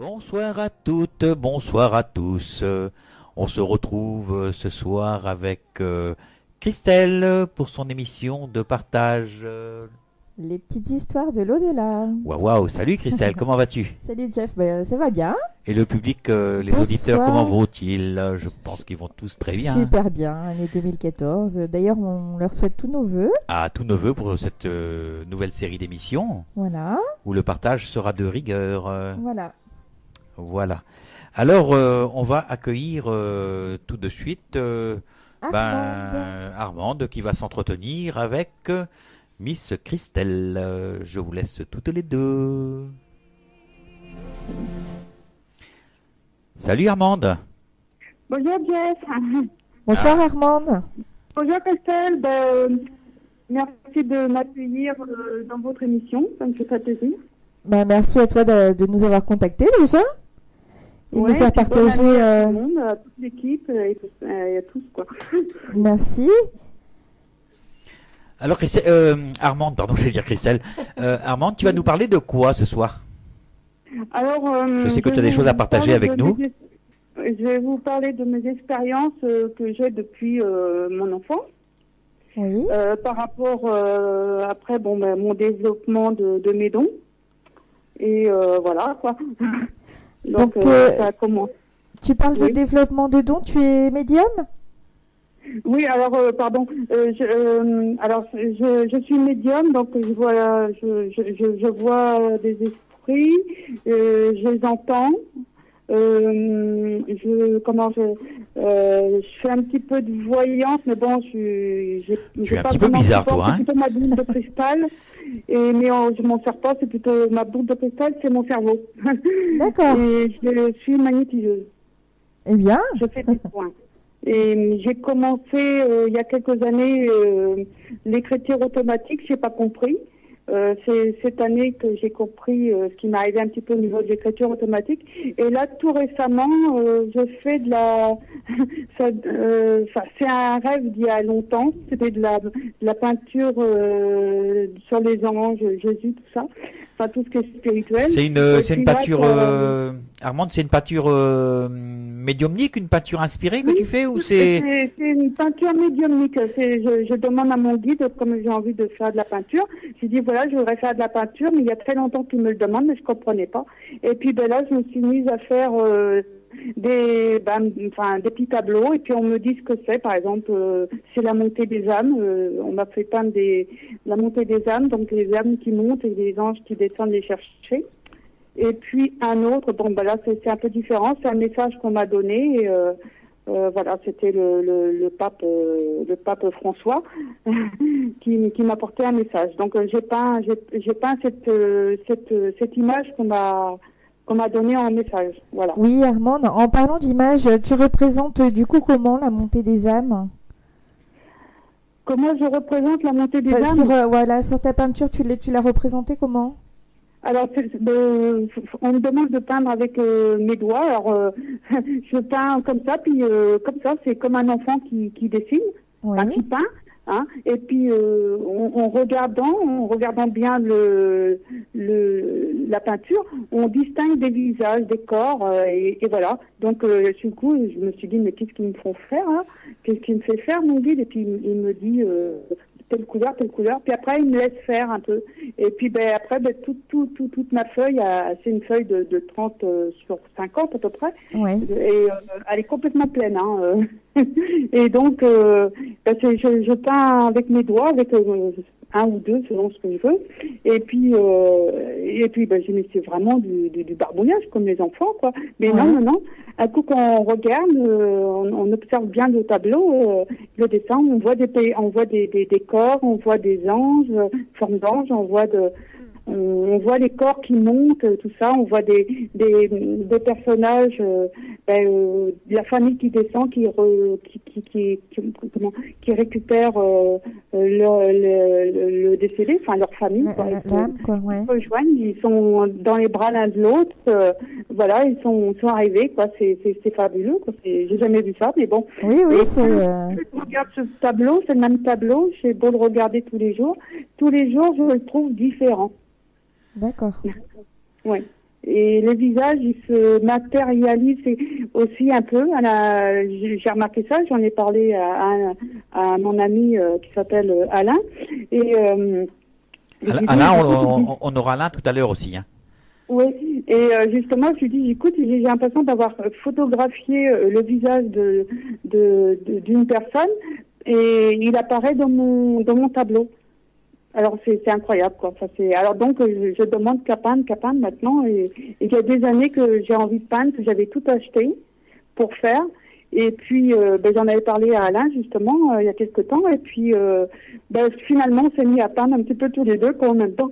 Bonsoir à toutes, bonsoir à tous. On se retrouve ce soir avec Christelle pour son émission de partage. Les petites histoires de l'au-delà. Waouh, waouh, salut Christelle, comment vas-tu? Salut Jeff, ça va bien. Et le public, les Bonsoir. auditeurs, comment vont-ils? Je pense qu'ils vont tous très bien. Super bien, année 2014. D'ailleurs, on leur souhaite tous nos voeux. À tous nos voeux pour cette nouvelle série d'émissions Voilà, où le partage sera de rigueur. voilà. Voilà. Alors, on va accueillir tout de suite Armande qui va s'entretenir avec Miss Christelle. Je vous laisse toutes les deux. Salut Armande. Bonjour Jeff. Bonsoir Armande. Bonjour Christelle. Merci de m'accueillir dans votre émission. Ça me fait très plaisir. Merci à toi de nous avoir contactés déjà. Et de nous faire puis bonne partager. année à tout le monde, à toute l'équipe et à tous quoi. Merci. Alors Armande, pardon, je vais dire Christelle. Armande, tu vas nous parler de quoi ce soir? Alors, Je sais que tu as des choses à partager avec nous. Je vais vous parler de mes expériences que j'ai depuis mon enfance. Oui. Par rapport après mon développement de mes dons. Et voilà quoi. Donc, ça a commencé. Tu parles de développement de dons, tu es médium? Oui, alors pardon. Je suis médium, donc je vois des esprits, je les entends. Je fais un petit peu de voyance, mais bon, tu es un petit peu bizarre, toi, hein? C'est plutôt ma boule de cristal, mais je m'en sers pas. C'est plutôt ma boule de cristal, c'est mon cerveau. D'accord. Et je suis magnétiseuse. Eh bien. Je fais des soins. Et j'ai commencé il y a quelques années l'écriture automatique. J'ai pas compris. C'est cette année que j'ai compris ce qui m'est arrivé un petit peu au niveau de l'écriture automatique. Et là, tout récemment, je fais de la... c'est un rêve d'il y a longtemps. C'était de la peinture sur les anges, Jésus, tout ça. Enfin, tout ce qui est spirituel. C'est une peinture... Armande, c'est une peinture médiumnique, une peinture inspirée que tu fais ou c'est une peinture médiumnique. Je demande à mon guide, comme j'ai envie de faire de la peinture, j'ai dit voilà, je voudrais faire de la peinture, mais il y a très longtemps qu'il me le demande, mais je comprenais pas. Et puis là, je me suis mise à faire des petits tableaux, et puis on me dit ce que c'est. Par exemple, c'est la montée des âmes. On m'a fait peindre la montée des âmes, donc les âmes qui montent et les anges qui descendent les chercher. Et puis un autre, là c'est un peu différent, c'est un message qu'on m'a donné. Et, voilà, c'était le pape François qui m'apportait un message. Donc j'ai peint cette image qu'on m'a donnée en message. Voilà. Oui, Armande, en parlant d'image, tu représentes du coup comment la montée des âmes? Comment je représente la montée des âmes? Sur ta peinture, tu l'as représentée comment? Alors, on me demande de peindre avec mes doigts. Alors, je peins comme ça, puis comme ça, c'est comme un enfant qui dessine, qui peint. Hein, et puis, en regardant bien la peinture, on distingue des visages, des corps, et voilà. Donc, du coup, je me suis dit, mais qu'est-ce qu'ils me font faire, hein? Qu'est-ce qu'il me fait faire, mon guide? Et puis, il me dit... telle couleur. Puis après, il me laisse faire un peu. Et puis, après, toute ma feuille, c'est une feuille de 30 sur 50 à peu près. Ouais. Et elle est complètement pleine. Hein. Et donc, je peins avec mes doigts, avec un ou deux selon ce que je veux. Et puis, je me c'est vraiment du barbouillage comme les enfants, quoi. Mais non. Un coup qu'on regarde, on observe bien le tableau, le dessin, on voit des corps, on voit des anges, formes d'anges, on voit les corps qui montent, tout ça, on voit des personnages, la famille qui descend, qui récupère le décédé, enfin leur famille. Ils se rejoignent, ils sont dans les bras l'un de l'autre, voilà, ils sont arrivés, quoi. C'est fabuleux, quoi. J'ai jamais vu ça, mais bon. Oui, Je regarde ce tableau, c'est le même tableau, j'ai beau le regarder tous les jours, je le trouve différent. D'accord. Oui. Et le visage, il se matérialise aussi un peu. J'ai remarqué ça, j'en ai parlé à mon ami qui s'appelle Alain. Et Alain, on aura Alain tout à l'heure aussi. Hein. Oui, et justement, je lui dis, écoute, j'ai l'impression d'avoir photographié le visage d'une personne et il apparaît dans mon tableau. Alors c'est incroyable quoi. Enfin, alors donc je demande qu'à peindre maintenant et il y a des années que j'ai envie de peindre, que j'avais tout acheté pour faire. Et puis j'en avais parlé à Alain justement il y a quelque temps et puis finalement on s'est mis à peindre un petit peu tous les deux quoi, en même temps.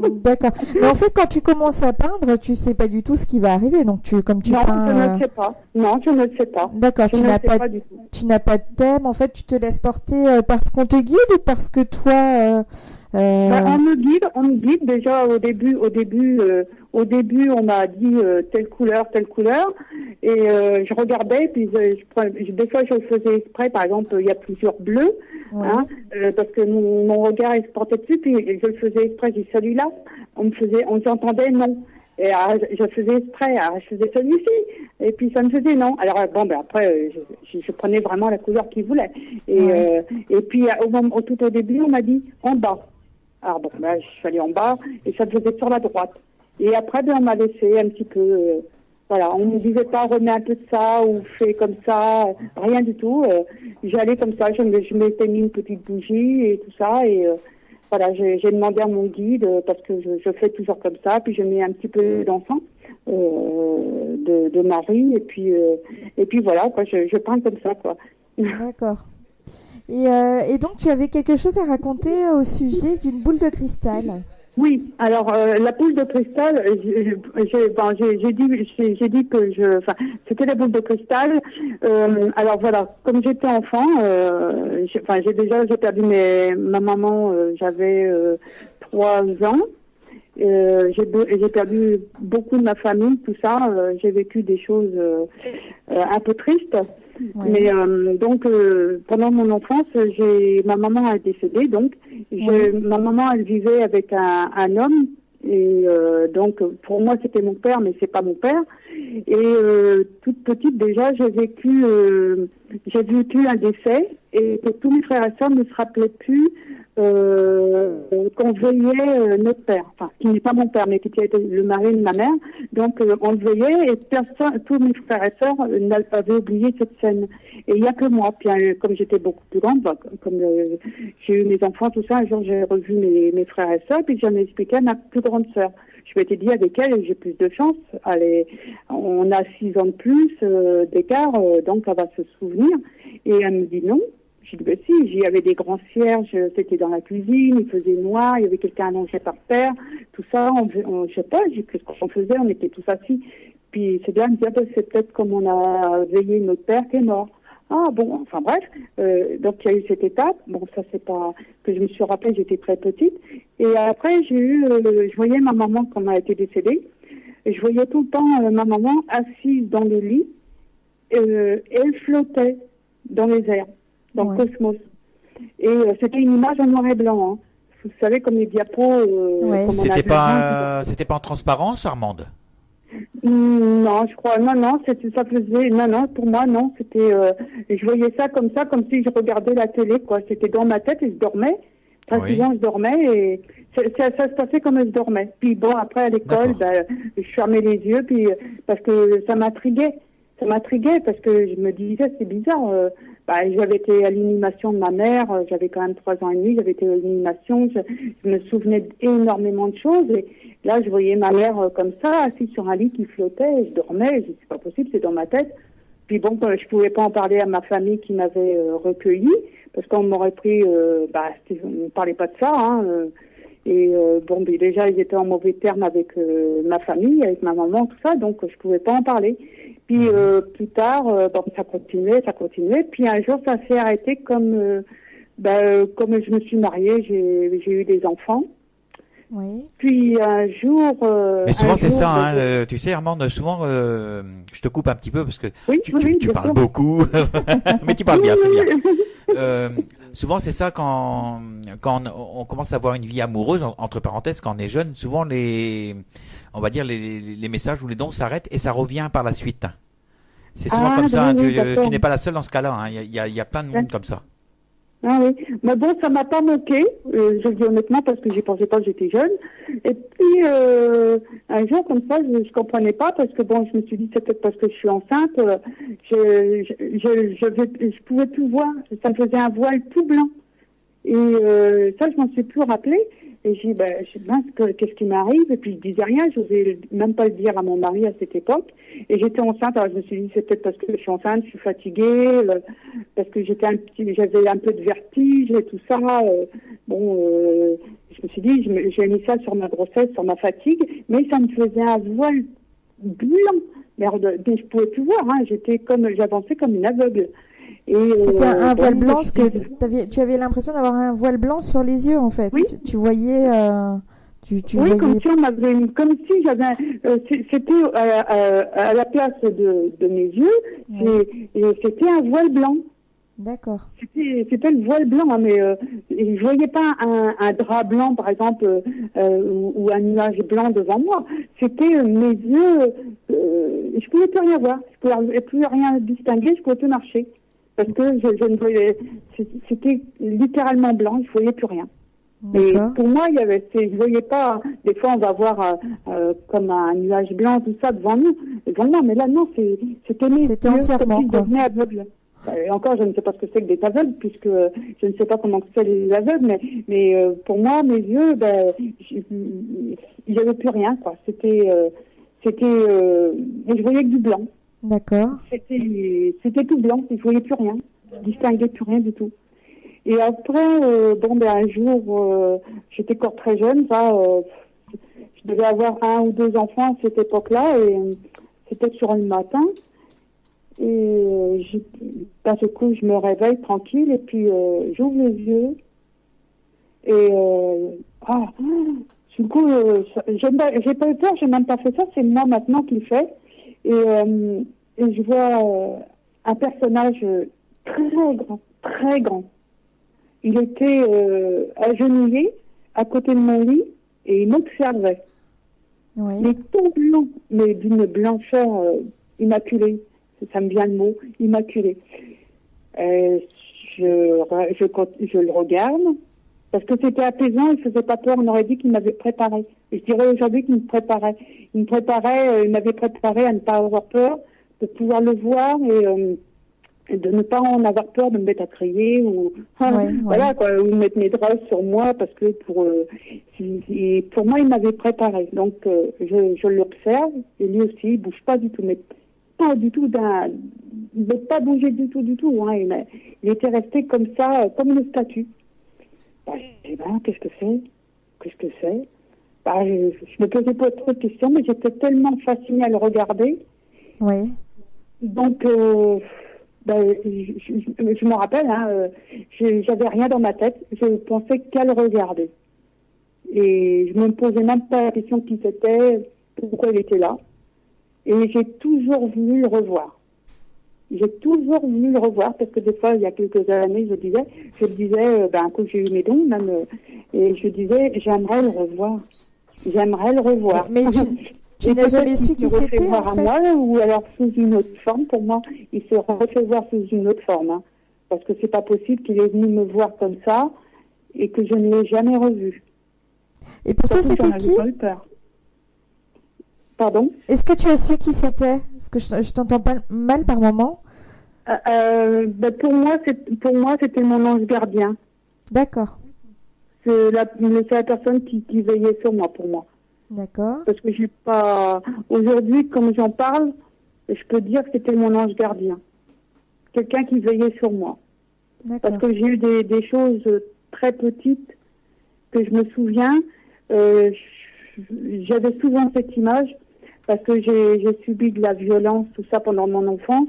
D'accord. Mais en fait quand tu commences à peindre, tu sais pas du tout ce qui va arriver. Donc non, peins. Je ne le sais pas. Non, je ne le sais pas. D'accord. Tu n'as pas de thème. En fait, tu te laisses porter parce qu'on te guide ou parce que toi. On me guide déjà au début, on m'a dit telle couleur, et je regardais, puis des fois je le faisais exprès, par exemple il y a plusieurs bleus, ouais. Parce que mon regard il se portait dessus, puis je le faisais exprès, j'ai dit celui-là, on s'entendait non. Et je faisais exprès, je faisais celui-ci, et puis ça me faisait non. Alors après, je prenais vraiment la couleur qu'il voulait. Et puis tout au début, on m'a dit en bas. Alors je suis allée en bas et ça me faisait sur la droite. Et après, on m'a laissé un petit peu. Voilà, on me disait pas remets un peu de ça ou fais comme ça, rien du tout. J'allais comme ça, je m'étais mis une petite bougie et tout ça et voilà, j'ai demandé à mon guide parce que je fais toujours comme ça, puis je mets un petit peu d'encens de Marie et puis voilà quoi, je peins comme ça quoi. D'accord. Et donc tu avais quelque chose à raconter au sujet d'une boule de cristal. Oui, alors la boule de cristal, j'ai dit que c'était la boule de cristal. Alors voilà, comme j'étais enfant, j'ai perdu ma maman, j'avais 3 ans. J'ai perdu beaucoup de ma famille, tout ça. J'ai vécu des choses un peu tristes. Oui. Mais donc pendant mon enfance, ma maman est décédée. Donc ma maman, elle vivait avec un homme. Et donc pour moi c'était mon père, mais c'est pas mon père. Et toute petite déjà, j'ai vécu un décès et que tous mes frères et sœurs ne se rappelaient plus qu'on veillait notre père, enfin qui n'est pas mon père, mais qui était le mari de ma mère. Donc on le veillait et tous mes frères et sœurs avaient oublié cette scène. Et il n'y a que moi. Puis comme j'étais beaucoup plus grande, comme j'ai eu mes enfants, tout ça, un jour j'ai revu mes frères et sœurs, puis j'en ai expliqué à ma plus grande sœur. Je m'étais dit avec elle, j'ai plus de chance. On a 6 ans de plus d'écart, donc elle va se souvenir. Et elle me dit non. J'ai dit, si, j'y avais des grands cierges, c'était dans la cuisine, il faisait noir, il y avait quelqu'un allongé par terre, tout ça, je sais pas, qu'est-ce qu'on faisait, on était tous assis. Puis c'est bien de dire, c'est peut-être comme on a veillé notre père qui est mort. Ah bon, enfin bref, donc il y a eu cette étape, bon ça c'est pas, que je me suis rappelé, j'étais très petite. Et après je voyais ma maman quand elle a été décédée, et je voyais tout le temps ma maman assise dans le lit, et elle flottait dans les airs. Dans le cosmos. Et c'était une image en noir et blanc. Hein. Vous savez, comme les diapos. C'était pas en transparence, Armande? Non, je crois. Non, ça faisait. Non, pour moi, non. C'était. Je voyais ça comme si je regardais la télé, quoi. C'était dans ma tête et je dormais. Enfin, souvent, je dormais et ça se passait comme je dormais. Puis bon, après à l'école, je fermais les yeux, puis parce que ça m'intriguait. Ça m'intriguait parce que je me disais, c'est bizarre. J'avais été à l'inhumation de ma mère, j'avais quand même 3 ans et demi, j'avais été à l'inhumation, je me souvenais énormément de choses. Et là, je voyais ma mère comme ça, assise sur un lit qui flottait, et je dormais, je dis, c'est pas possible, c'est dans ma tête. Puis bon, je pouvais pas en parler à ma famille qui m'avait recueilli, parce qu'on m'aurait pris, on ne parlait pas de ça, hein. Déjà, ils étaient en mauvais termes avec ma famille, avec ma maman, tout ça, donc je pouvais pas en parler. Puis plus tard, ça continuait. Puis un jour, ça s'est arrêté comme je me suis mariée, j'ai eu des enfants. Oui. Puis un jour... Mais souvent un c'est jour, ça, hein, tu sais Armande, souvent je te coupe un petit peu parce que Oui, tu, oui, tu, oui, tu bien parles sûr. beaucoup, mais tu parles bien, c'est Oui, bien. oui, oui. Souvent c'est ça quand on commence à avoir une vie amoureuse, entre parenthèses, quand on est jeune, souvent on va dire les messages ou les dons s'arrêtent et ça revient par la suite. C'est souvent Ah, comme ça, hein, oui, oui, tu d'accord. n'es pas la seule dans ce cas-là, hein, il y a plein de monde comme ça. Ah oui, mais bon, ça m'a pas manqué, je le dis honnêtement, parce que j'y pensais pas que j'étais jeune. Et puis, un jour, comme ça, je comprenais pas, parce que bon, je me suis dit, c'est peut-être parce que je suis enceinte, je pouvais plus voir, ça me faisait un voile tout blanc. Et ça, je m'en suis plus rappelé. Et j'ai dit, mince, qu'est-ce qui m'arrive? Et puis je disais rien, je n'osais même pas le dire à mon mari à cette époque. Et j'étais enceinte, alors je me suis dit, c'est peut-être parce que je suis enceinte, je suis fatiguée, parce que j'avais un peu de vertige et tout ça. Je me suis dit, j'ai mis ça sur ma grossesse, sur ma fatigue, mais ça me faisait un voile blanc. Merde, mais je pouvais plus voir, hein, j'avançais comme une aveugle. C'était un voile blanc, parce que je tu avais l'impression d'avoir un voile blanc sur les yeux, en fait. Oui. Tu voyais... tu oui, voyais... comme si j'avais, c'était à la place de mes yeux, et c'était un voile blanc. D'accord. C'était le voile blanc, hein, mais je voyais pas un drap blanc, par exemple, ou un nuage blanc devant moi. C'était mes yeux, je pouvais plus rien voir, je pouvais plus rien distinguer, je pouvais plus marcher. Parce que je ne voyais, c'était littéralement blanc, je voyais plus rien. Et pour moi, je voyais pas, des fois on va voir comme un nuage blanc, tout ça devant moi, mais là non, c'était mes yeux, comme si je devenais aveugle. Et encore, je ne sais pas ce que c'est que d'être aveugle, puisque je ne sais pas comment c'est les aveugles, mais pour moi, mes yeux, il n'y avait plus rien, quoi. Je voyais que du blanc. D'accord. C'était tout blanc, je voyais plus rien, je distinguais plus rien du tout. Et après, un jour, j'étais encore très jeune, je devais avoir 1 ou 2 enfants à cette époque-là, et c'était sur le matin. Et d'un coup, je me réveille tranquille, et puis j'ouvre les yeux, et du coup, j'ai pas eu peur, j'ai même pas fait ça, c'est moi maintenant qui le fais. Et je vois un personnage très grand. Il était agenouillé à côté de mon lit et il m'observait. Oui. Mais tout blanc, mais d'une blancheur immaculée. Ça me vient le mot, immaculé. Je le regarde, parce que c'était apaisant, il ne faisait pas peur, on aurait dit qu'il m'avait préparé. Et je dirais aujourd'hui qu'il me préparait. Il m'avait préparé à ne pas avoir peur, de pouvoir le voir et de ne pas en avoir peur de me mettre à crier ou voilà quoi, ou mettre mes draps sur moi, parce que pour moi il m'avait préparé. Donc je l'observe et lui aussi il bouge pas du tout, mais pas du tout il n'a pas bougé du tout, hein. Il était resté comme ça, comme une statue. Je dis, qu'est-ce que c'est? Je me posais pas trop de questions, mais j'étais tellement fascinée à le regarder. Oui. Donc, je me rappelle, hein, j'avais rien dans ma tête, je pensais qu'à le regarder. Et je me posais même pas la question qui c'était, pourquoi il était là. Et j'ai toujours voulu le revoir. Parce que des fois, il y a quelques années, je disais, quand j'ai eu mes dons, même, et je disais, j'aimerais le revoir. Mais tu n'as jamais su qui c'était, en fait. Moi, ou alors sous une autre forme. Pour moi, il se refait voir sous une autre forme. Hein, parce que c'est pas possible qu'il est venu me voir comme ça et que je ne l'ai jamais revu. Et pour toi, c'était qui? Pas eu peur. Pardon? Est-ce que tu as su qui c'était? Parce que je t'entends pas mal par moment. Pour moi, c'était mon ange gardien. D'accord. C'est la personne qui veillait sur moi, pour moi. D'accord. Parce que j'ai pas... Aujourd'hui, comme j'en parle, je peux dire que c'était mon ange gardien. Quelqu'un qui veillait sur moi. D'accord. Parce que j'ai eu des choses très petites que je me souviens. J'avais souvent cette image parce que j'ai subi de la violence, tout ça, pendant mon enfance.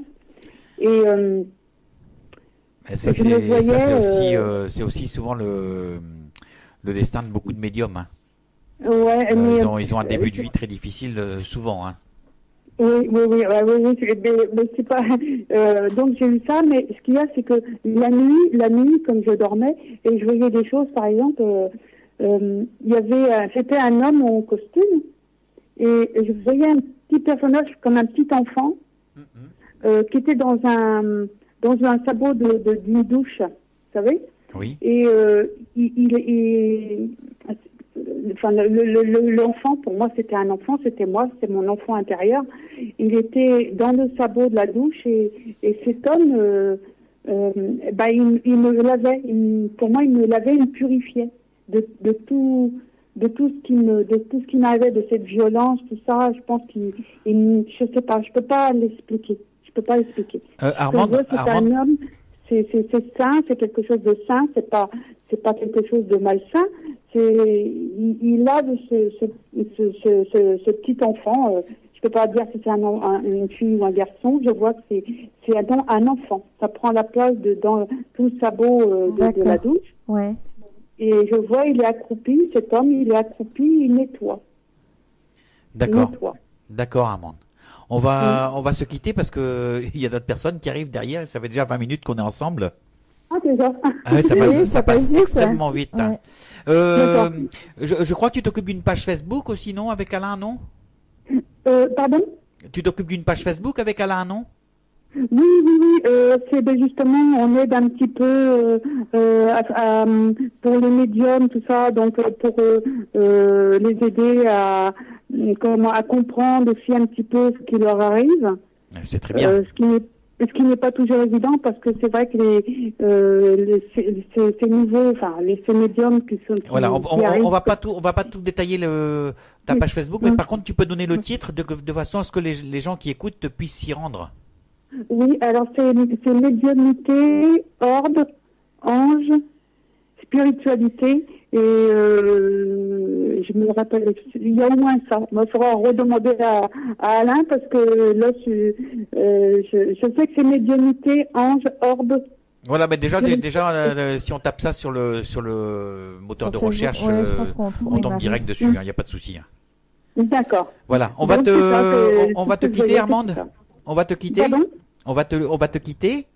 Et c'est aussi souvent le destin de beaucoup de médiums. Hein. Ouais, mais Ils ont un début de vie très difficile souvent. Hein. Oui, mais c'est pas. Donc j'ai eu ça, mais ce qu'il y a, c'est que la nuit, comme je dormais et je voyais des choses, par exemple, il y avait, c'était un homme en costume et je voyais un petit personnage comme un petit enfant qui était dans un sabot d'une douche, vous savez. Oui. Et enfin, l'enfant, pour moi, c'était un enfant, c'était moi, c'était mon enfant intérieur. Il était dans le sabot de la douche et cet homme, il me lavait. Pour moi, il me lavait, il me purifiait de tout ce qui m'arrivait, de cette violence, tout ça. Je pense je sais pas, je peux pas l'expliquer. Armand, c'est un homme, c'est sain, c'est quelque chose de sain, c'est pas quelque chose de malsain. Il a de ce petit enfant. Je peux pas dire si c'est une fille ou un garçon. Je vois que c'est un enfant. Ça prend la place dans tout le sabot de la douche. Ouais. Et je vois, il est accroupi. Cet homme, il est accroupi, il nettoie. D'accord. D'accord, Armand. On va se quitter parce que il y a d'autres personnes qui arrivent derrière et ça fait déjà 20 minutes qu'on est ensemble. Ah, déjà. Ça passe extrêmement vite. Ouais. Hein. Je crois que tu t'occupes d'une page Facebook aussi, non, avec Alain, non? Pardon? Tu t'occupes d'une page Facebook avec Alain, non? Oui. C'est justement, on aide un petit peu pour les médiums, tout ça, donc pour les aider à comprendre aussi un petit peu ce qui leur arrive. C'est très bien. Ce qui n'est pas toujours évident parce que c'est vrai que ces nouveaux, ces médiums qui sont. Voilà, on va pas tout détailler ta page Facebook, mais par contre tu peux donner le titre de façon à ce que les gens qui écoutent puissent s'y rendre. Oui, alors c'est médiumnité, ordre, ange, spiritualité et je me rappelle, il y a au moins ça. Il faudra redemander à Alain parce que là je sais que c'est médiumnité, ange, orbe. Voilà, mais déjà si on tape ça sur le moteur de recherche, on tombe direct dessus, il n'y a pas de souci. D'accord. Voilà, on va te quitter, Armande. On va te quitter. Pardon? On va te quitter.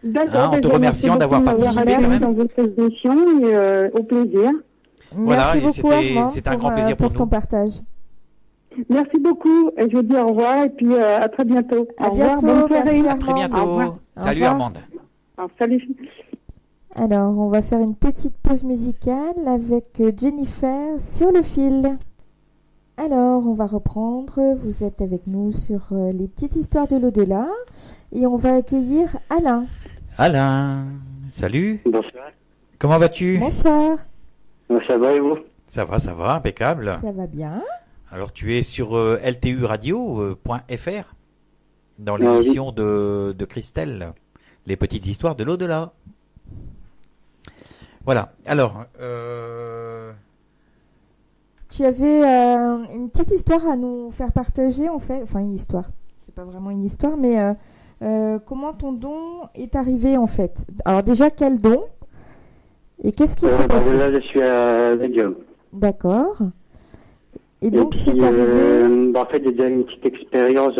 D'accord. En te remerciant d'avoir participé quand même. Dans votre émission et au plaisir. Voilà, Merci beaucoup, Armand, c'était un grand plaisir pour ton nous. partage. Merci beaucoup. Et je vous dis au revoir et puis à très bientôt. À au bientôt. revoir. Bonne soirée. Merci, À très Armand. bientôt. Au revoir. Salut, Armande. Salut. Alors, on va faire une petite pause musicale avec Jennifer sur le fil. Alors, on va reprendre. Vous êtes avec nous sur les petites histoires de l'au-delà et on va accueillir Alain. Alain, salut. Bonsoir. Comment vas-tu? Bonsoir. Ça va et vous? Ça va, impeccable. Ça va bien. Alors, tu es sur lturadio.fr dans l'émission de Christelle, les petites histoires de l'au-delà. Voilà. Alors, tu avais une petite histoire à nous faire partager, en fait. Enfin, une histoire. C'est pas vraiment une histoire, mais comment ton don est arrivé, en fait. Alors, déjà, quel don? Et qu'est-ce qui s'est passé? Là, je suis à médium. D'accord. Et donc, puis, c'est arrivé... en fait, j'ai déjà une petite expérience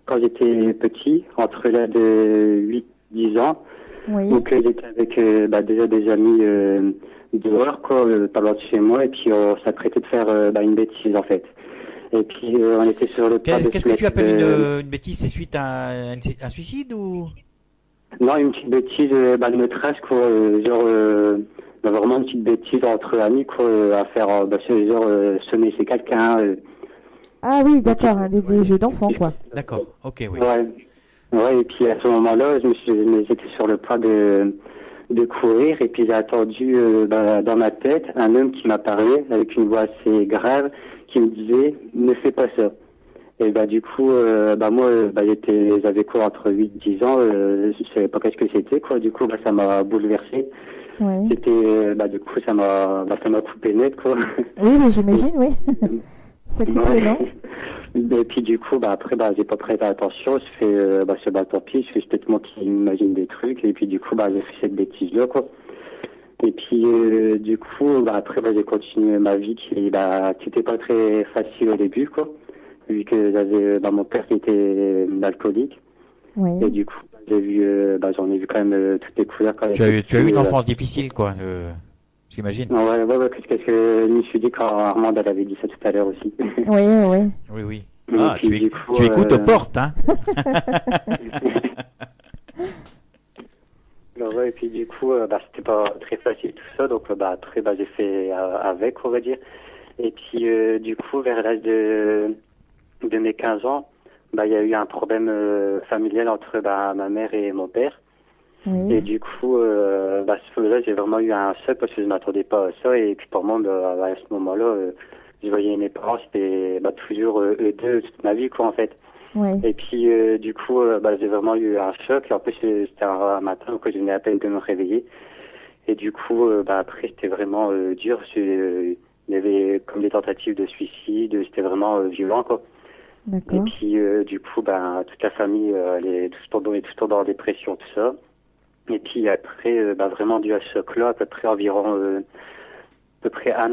quand j'étais petit, entre là de 8-10 ans. Oui. Donc, j'étais avec déjà des amis dehors, quoi, pas loin de chez moi, et puis on s'apprêtait de faire une bêtise, en fait. Et puis, on était sur le pas de qu'est-ce que tu appelles une bêtise? C'est suite à un suicide ou? Non, une petite bêtise, de maîtresse, quoi, vraiment une petite bêtise entre amis, quoi, à faire, sonner chez quelqu'un. Ah oui, d'accord, des jeux d'enfants, quoi. D'accord, ok, oui. Ouais, et puis à ce moment-là, j'étais sur le pas de courir, et puis j'ai attendu dans ma tête un homme qui m'a parlé avec une voix assez grave, qui me disait « Ne fais pas ça ». Et du coup, moi, j'avais quoi, entre 8-10 ans, je savais pas qu'est-ce que c'était, quoi. Du coup, ça m'a bouleversé. Ouais. C'était, du coup, ça m'a coupé net, quoi. Oui, mais j'imagine, oui. Ça coupe les dents. Et puis, du coup, après, j'ai pas prêté attention. Je fais, tant pis, je fais peut-être moi qui imagine des trucs. Et puis, du coup, j'ai fait cette bêtise-là, quoi. Et puis, du coup, après, j'ai continué ma vie qui était pas très facile au début, quoi. Vu que j'avais mon père qui était alcoolique. Oui. Et du coup, j'en ai vu quand même toutes les couleurs. Quand Tu as eu une enfance difficile, quoi, j'imagine. Ouais, qu'est-ce que je me suis dit quand Armande elle avait dit ça tout à l'heure aussi. Oui, oui. Oui. Et Ah, puis, du coup, tu écoutes aux portes, hein. Et puis du coup, c'était pas très facile tout ça, donc après, j'ai fait avec, on va dire. Et puis, du coup, vers l'âge de mes 15 ans, il y a eu un problème familial entre ma mère et mon père. Oui. Et du coup, ce là j'ai vraiment eu un choc parce que je m'attendais pas à ça. Et puis pour moi, à ce moment-là, je voyais mes parents, c'était toujours eux deux toute ma vie, quoi, en fait. Oui. Et puis, du coup, j'ai vraiment eu un choc. Et en plus, c'était un matin où je venais à peine de me réveiller. Et du coup, après, c'était vraiment dur. Il y avait comme des tentatives de suicide. C'était vraiment violent, quoi. D'accord. Et puis, du coup, toute la famille, elle est tous tombés en dépression, tout ça. Et puis après, vraiment dû à ce choc-là, à peu près un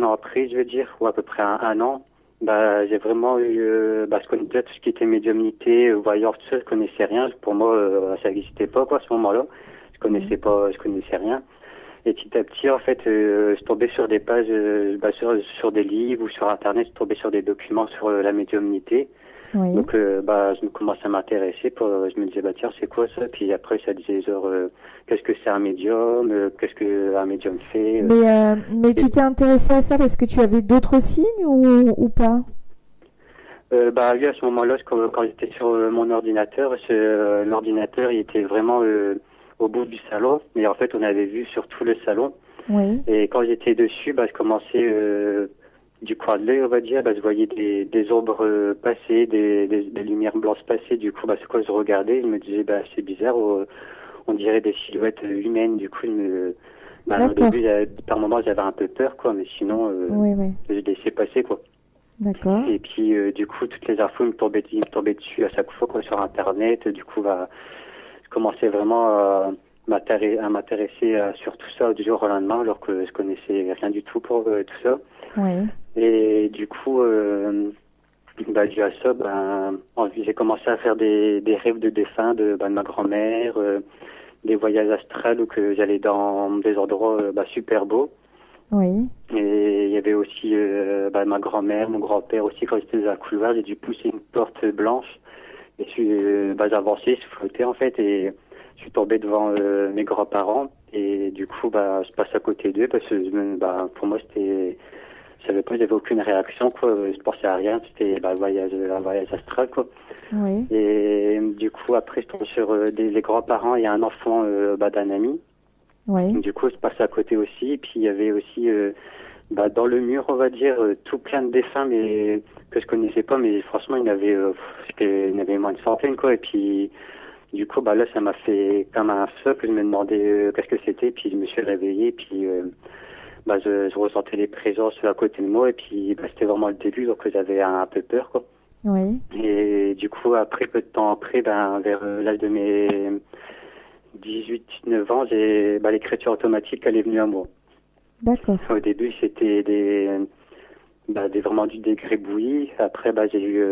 an après, je veux dire, ou à peu près un an, j'ai vraiment eu, je connaissais tout ce qui était médiumnité, voyance, tout ça, je connaissais rien. Pour moi, ça n'existait pas, quoi, à ce moment-là. Je connaissais rien. Et petit à petit, en fait, je tombais sur des pages, sur des livres ou sur Internet, je tombais sur des documents sur la médiumnité. Oui. Donc, je me commençais à m'intéresser. Je me disais, tiens, c'est quoi ça? Puis après, ça disait, qu'est-ce que c'est un médium? Qu'est-ce qu'un médium fait? Mais tu t'es intéressé à ça parce que tu avais d'autres signes ou pas? Oui, à ce moment-là, quand j'étais sur mon ordinateur, l'ordinateur, il était vraiment au bout du salon. Mais en fait, on avait vu sur tout le salon. Oui. Et quand j'étais dessus, je commençais du coin de l'œil, on va dire, je voyais des ombres passer, des lumières blanches passer. Du coup, c'est quoi je regardais, je me disais, c'est bizarre, on dirait des silhouettes humaines. Du coup, au début, par moments, j'avais un peu peur, quoi, mais sinon, Oui. je laissais passer, quoi. D'accord. Et puis, du coup, toutes les infos me tombaient dessus à chaque fois, quoi, sur Internet. Du coup, je commençais vraiment à m'intéresser sur tout ça du jour au lendemain, alors que je connaissais rien du tout pour tout ça. Oui. Et du coup, dû à ça, j'ai commencé à faire des rêves de défunts de ma grand-mère, des voyages astrales où que j'allais dans des endroits super beaux. Oui. Et il y avait aussi ma grand-mère, mon grand-père aussi, quand j'étais dans un couloir, j'ai dû pousser une porte blanche. Et j'avançais, je flottais en fait, et je suis tombé devant mes grands-parents. Et du coup, je passe à côté d'eux parce que pour moi, c'était... Je savais pas, j'avais aucune réaction, quoi. Je pensais à rien, c'était un voyage astral, quoi. Oui. Et du coup, après, je tombe sur les grands-parents et un enfant d'un ami. Oui. Du coup, je passe à côté aussi. Et puis, il y avait aussi, dans le mur, on va dire, tout plein de défunts, mais que je connaissais pas. Mais franchement, il y en avait moins de centaines, quoi. Et puis, du coup, là, ça m'a fait comme un choc. Je me demandais qu'est-ce que c'était. Puis, je me suis réveillé. Puis, je ressentais les présences à côté de moi. Et puis, c'était vraiment le début. Donc, j'avais un peu peur, quoi. Oui. Et du coup, peu de temps après, vers l'âge de mes 18-19 ans, l'écriture automatique, elle est venue à moi. D'accord. Au début, c'était vraiment du dégrébouillis. Après, j'ai eu,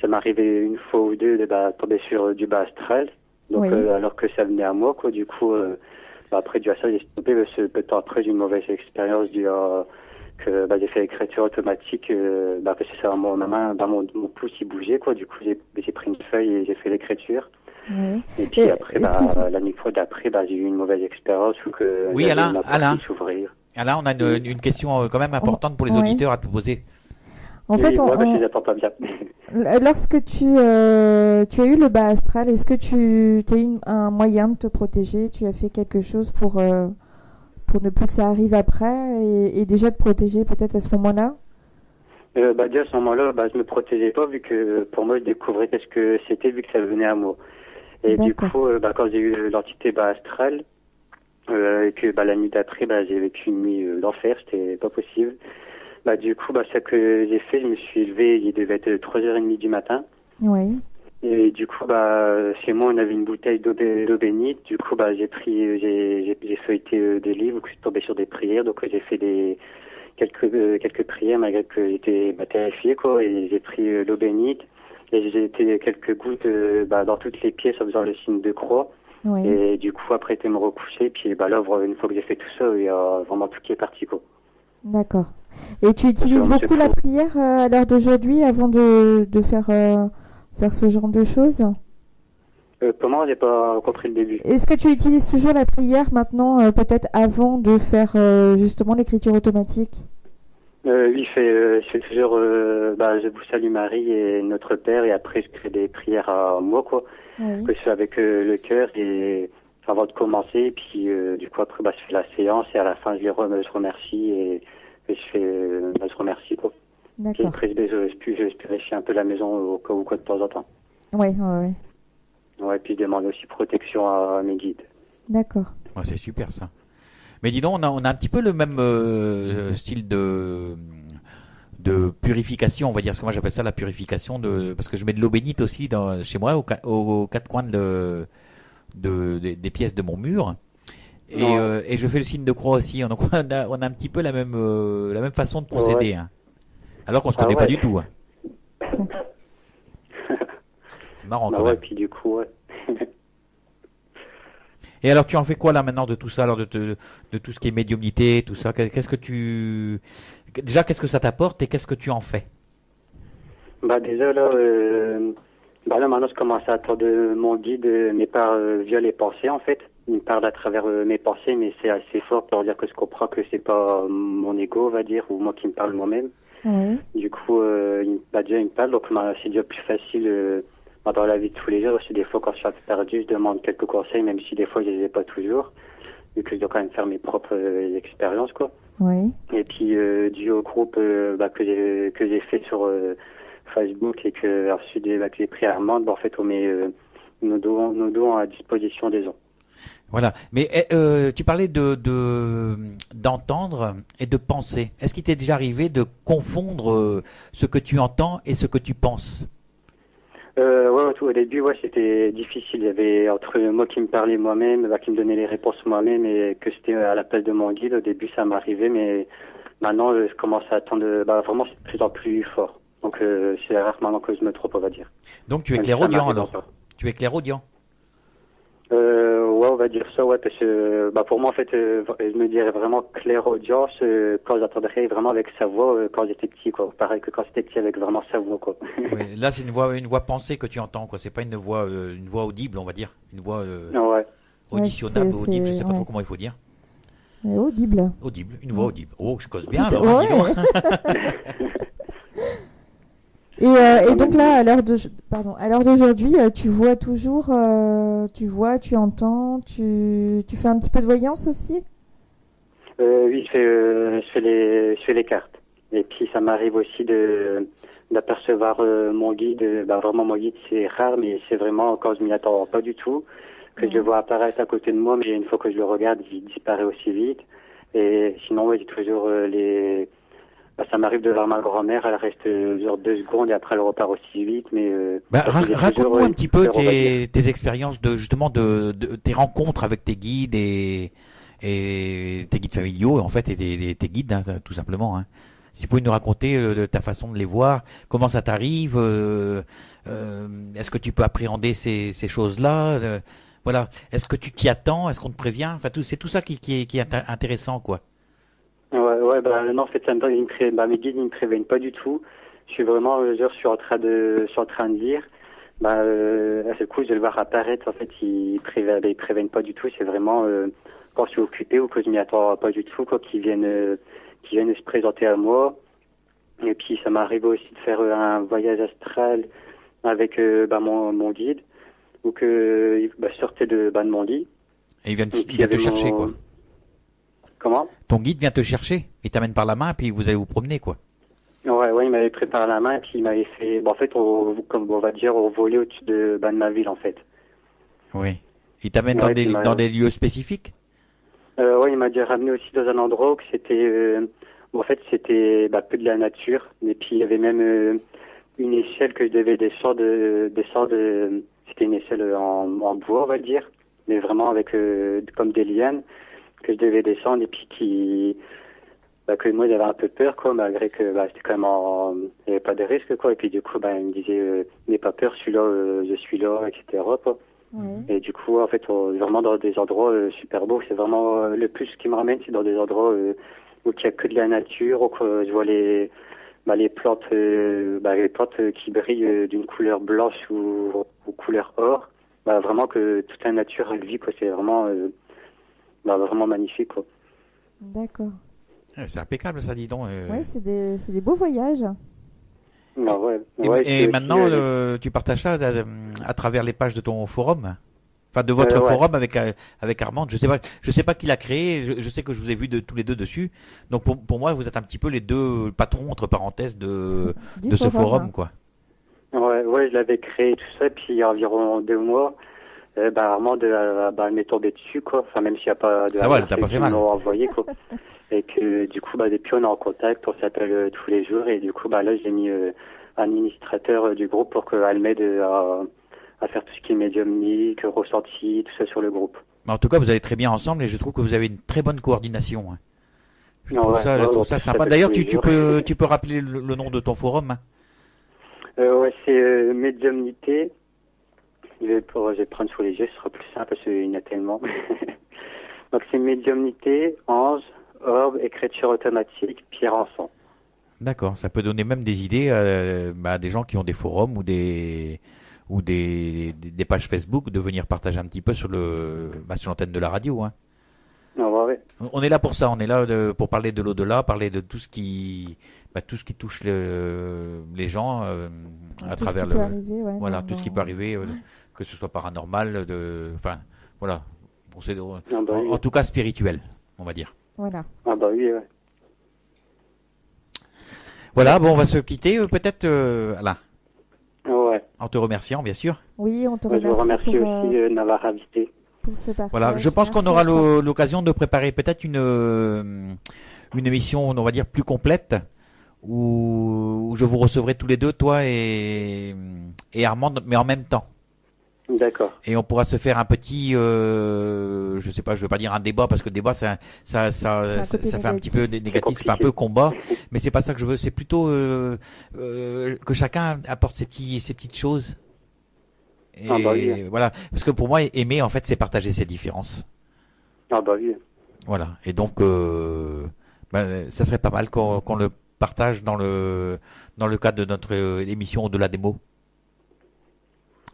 ça m'est arrivé une fois ou deux de tomber sur du bas astral. Donc, Oui. alors que ça venait à moi, quoi. Du coup, après, dû à ça, j'ai stoppé. Peu de temps après, j'ai eu une mauvaise expérience que j'ai fait l'écriture automatique. Parce que ça, ma main, mon pouce, il bougeait, quoi. Du coup, j'ai pris une feuille et j'ai fait l'écriture. Oui. Et puis après, l'année d'après, j'ai eu une mauvaise expérience où que Oui, Alain, s'ouvrir. Alain, on a une question quand même importante pour les auditeurs à te poser. En fait, je les attends pas bien. Lorsque tu as eu le bas astral, est-ce que tu as eu un moyen de te protéger? Tu as fait quelque chose pour ne plus que ça arrive après et déjà te protéger peut-être à ce moment-là? Déjà à ce moment-là, je me protégeais pas vu que pour moi je découvrais qu'est-ce que c'était vu que ça venait à moi. Et du coup, quand j'ai eu l'entité bas astrale, et que la nuit d'après, j'ai vécu une nuit d'enfer, c'était pas possible. Du coup, ce que j'ai fait, je me suis levé, il devait être 3h30 du matin. Oui. Et du coup, chez moi, on avait une bouteille d'eau bénite. Du coup, j'ai feuilleté des livres, je suis tombé sur des prières. Donc, j'ai fait quelques prières malgré que j'étais terrifié, quoi. Et j'ai pris l'eau bénite. Et j'ai été quelques gouttes dans toutes les pièces en faisant le signe de croix. Oui. Et du coup, après, été me recoucher. Puis là, une fois que j'ai fait tout ça, il y a vraiment tout qui est parti, quoi. D'accord. Et tu utilises beaucoup la prière à l'heure d'aujourd'hui avant de faire ce genre de choses? Comment? J'ai pas compris le début. Est-ce que tu utilises toujours la prière maintenant, peut-être avant de faire justement l'écriture automatique? Oui, je fais toujours, je vous salue Marie et Notre Père, et après je crée des prières à moi, quoi. Oui. Que je fais avec le cœur et avant de commencer, puis du coup après, je fais la séance et à la fin je remercie et je remercie, quoi. Puis D'accord. après je purifie un peu la maison au cas où, quoi, de temps en temps. Oui, oui, oui. Ouais, puis je demande aussi protection à mes guides. D'accord. Ouais, c'est super ça. Mais dis donc, on a un petit peu le même style de purification, on va dire. Parce que moi j'appelle ça la purification parce que je mets de l'eau bénite aussi chez moi aux quatre coins des pièces de mon mur. Et je fais le signe de croix aussi. Donc on a un petit peu la même façon de procéder. Ouais. Hein. Alors qu'on se connaît pas du tout. Hein. C'est marrant quand même. Puis du coup, ouais. Et alors tu en fais quoi là maintenant de tout ça, alors de tout ce qui est médiumnité, tout ça? Qu'est-ce que ça t'apporte et qu'est-ce que tu en fais? Déjà là, là maintenant je commence à attendre mon guide mais par via les pensées en fait. Il me parle à travers mes pensées, mais c'est assez fort pour dire que je comprends que c'est pas mon ego, on va dire, ou moi qui me parle moi-même. Oui. Du coup, il me parle, donc c'est déjà plus facile dans la vie de tous les jours. Aussi des fois quand je suis un peu perdu, je demande quelques conseils, même si des fois je les ai pas toujours, vu que je dois quand même faire mes propres expériences, quoi. Oui. Et puis dû au groupe que j'ai fait sur Facebook et que ensuite que les prières montent, en fait on met nos dons à disposition des gens. Voilà. Mais tu parlais d'entendre et de penser. Est-ce qu'il t'est déjà arrivé de confondre ce que tu entends et ce que tu penses? Au début, c'était difficile. Il y avait entre moi qui me parlais moi-même, qui me donnait les réponses moi-même, et que c'était à l'appel de mon guide. Au début, ça m'arrivait, mais maintenant, je commence à attendre. Vraiment, c'est de plus en plus fort. Donc, c'est rare maintenant que je me trompe, on va dire. Donc, tu es clairaudient alors? Tu es clairaudient? On va dire ça, parce que pour moi, en fait, je me dirais vraiment clairaudience quand j'entendrais vraiment avec sa voix quand j'étais petit, quoi. Pareil que quand j'étais petit avec vraiment sa voix, quoi. Oui, là, c'est une voix pensée que tu entends, quoi. C'est pas une voix audible, on va dire. Une voix auditionnable, audible, je sais pas trop comment il faut dire. Audible. Audible, une voix audible. Oh, je cause bien, alors. Ouais. Et donc là, à l'heure d'aujourd'hui, tu vois toujours, tu entends, tu fais un petit peu de voyance aussi? Oui, je fais les cartes. Et puis ça m'arrive aussi d'apercevoir mon guide. Vraiment, mon guide, c'est rare, mais c'est vraiment quand je m'y attends pas du tout, que je le vois apparaître à côté de moi, mais une fois que je le regarde, il disparaît aussi vite. Et sinon, j'ai toujours ça m'arrive de voir ma grand-mère, elle reste genre 2 secondes et après elle repart aussi vite, mais raconte-moi un petit peu tes expériences de tes rencontres avec tes guides et tes guides familiaux en fait et tes guides, hein, tout simplement. Hein. Si tu pouvais nous raconter de ta façon de les voir, comment ça t'arrive, est-ce que tu peux appréhender ces choses-là, voilà, est-ce que tu t'y attends, est-ce qu'on te prévient, enfin c'est tout ça qui est intéressant, quoi. Non, en fait, mes guides, ils me préviennent pas du tout. Je suis vraiment, je suis en train de lire. À ce coup, je vais le voir apparaître. En fait, ils préviennent pas du tout. C'est vraiment, quand je suis occupé ou que je m'y attends pas du tout, quoi, qu'ils viennent se présenter à moi. Et puis, ça m'arrive aussi de faire un voyage astral avec, mon guide, ou que, sortait de mon lit. Et il vient te chercher, quoi. Comment? Ton guide vient te chercher, il t'amène par la main, puis vous allez vous promener, quoi. Ouais, il m'avait pris par la main, puis il m'avait fait, en fait, comme on va dire, on volait au-dessus de ma ville, en fait. Oui. Il t'amène dans des lieux spécifiques? Il m'a déjà ramené aussi dans un endroit où c'était, en fait, c'était peu de la nature, et puis il y avait même une échelle que je devais descendre. C'était une échelle en bois, on va dire, mais vraiment avec comme des lianes que je devais descendre et puis que moi j'avais un peu peur, quoi, malgré que c'était quand même il n'y avait pas de risque, quoi. Et puis du coup, il me disait n'aie pas peur, je suis là, etc., quoi. Ouais. Et du coup, en fait, vraiment dans des endroits super beaux. C'est vraiment le plus qui me ramène, c'est dans des endroits où il n'y a que de la nature, où je vois les plantes, qui brillent d'une couleur blanche ou couleur or. Vraiment que toute la nature elle vit, quoi. C'est vraiment, vraiment magnifique, quoi. D'accord. C'est impeccable ça, dis donc. Ouais, c'est des beaux voyages. Ouais. Et maintenant, tu partages ça à travers les pages de ton forum, enfin de votre ouais. forum avec Armande. Je sais pas qui l'a créé. Je sais que je vous ai vu tous les deux dessus. Donc pour moi, vous êtes un petit peu les deux patrons entre parenthèses de ce forum, quoi. Ouais, je l'avais créé tout ça, puis il y a environ 2 mois, Armande, elle m'est tombée dessus, quoi. Enfin, même s'il n'y a pas de... Ça va, elle t'a pas fait mal. Envoyé, quoi. Et que, du coup, depuis, on est en contact, on s'appelle tous les jours, et du coup, là, j'ai mis administrateur du groupe pour qu'elle m'aide à faire tout ce qui est médiumnique, ressenti, tout ça sur le groupe. Mais en tout cas, vous allez très bien ensemble et je trouve que vous avez une très bonne coordination, hein. Je trouve ça sympa. D'ailleurs, tu peux rappeler le nom de ton forum, hein. C'est médiumnité. Je vais prendre sous les yeux, ce sera plus simple parce qu'il y en a tellement. Donc c'est médiumnité, ange, orbe, écriture automatique, pierre encens. D'accord, ça peut donner même des idées à des gens qui ont des forums ou des pages Facebook de venir partager un petit peu sur l'antenne de la radio, hein. Ouais. On est là pour ça, on est là pour parler de l'au-delà, parler de tout ce qui touche les gens à travers tout ce qui peut arriver, que ce soit paranormal, en tout cas spirituel, on va dire. Voilà. Oui, ouais. Voilà, bon, on va se quitter peut-être, Alain. Ouais. En te remerciant, bien sûr. Oui, on te remercie. Je vous remercie aussi de m'avoir invité. Pour ce partage. Voilà, je pense qu'on aura l'occasion de préparer peut-être une émission, on va dire, plus complète, où je vous recevrai tous les deux, toi et Armande, mais en même temps. D'accord. Et on pourra se faire un petit, je sais pas, je veux pas dire un débat parce que le débat ça fait un petit peu négatif, ça fait un peu combat, mais c'est pas ça que je veux. C'est plutôt que chacun apporte ses petites choses. Et oui. Voilà, parce que pour moi, aimer en fait, c'est partager ses différences. Oui. Voilà, et donc ça serait pas mal qu'on le partage dans le cadre de notre émission Au-delà des mots.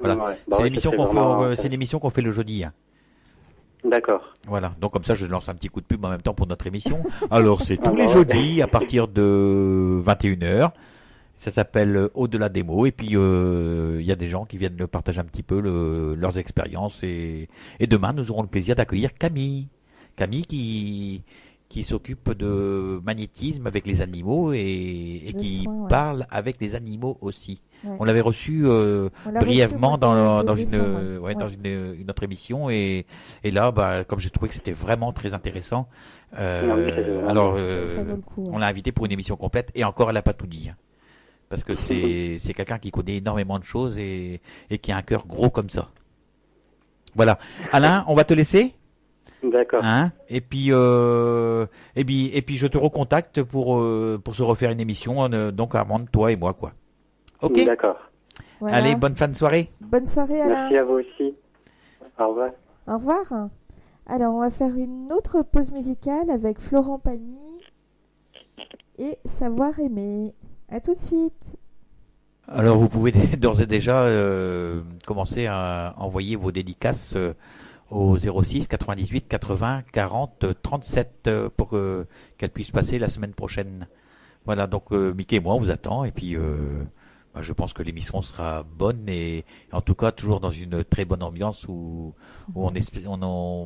Voilà, c'est l'émission qu'on fait le jeudi, hein. D'accord. Voilà, donc comme ça je lance un petit coup de pub en même temps pour notre émission. Alors c'est tous les jeudis à partir de 21h. Ça s'appelle Au-delà des mots et puis il y a des gens qui viennent partager un petit peu leurs expériences et demain nous aurons le plaisir d'accueillir Camille qui s'occupe de magnétisme avec les animaux et qui parle avec les animaux aussi. Ouais. On l'avait reçu brièvement dans une autre émission et là comme j'ai trouvé que c'était vraiment très intéressant, on l'a invité pour une émission complète et encore elle n'a pas tout dit, hein, parce que c'est quelqu'un qui connaît énormément de choses et qui a un cœur gros comme ça. Voilà, Alain, on va te laisser. D'accord. Hein, et puis je te recontacte pour se refaire une émission, donc Armande, toi et moi, quoi. Ok. D'accord. Voilà. Allez, bonne fin de soirée. Bonne soirée, Alain. Merci à vous aussi. Au revoir. Au revoir. Alors, on va faire une autre pause musicale avec Florent Pagny et Savoir aimer. À tout de suite. Alors, vous pouvez d'ores et déjà commencer à envoyer vos dédicaces au 06 98 80 40 37 pour qu'elle puisse passer la semaine prochaine. Voilà, donc Mickey et moi on vous attend et puis je pense que l'émission sera bonne et en tout cas toujours dans une très bonne ambiance où on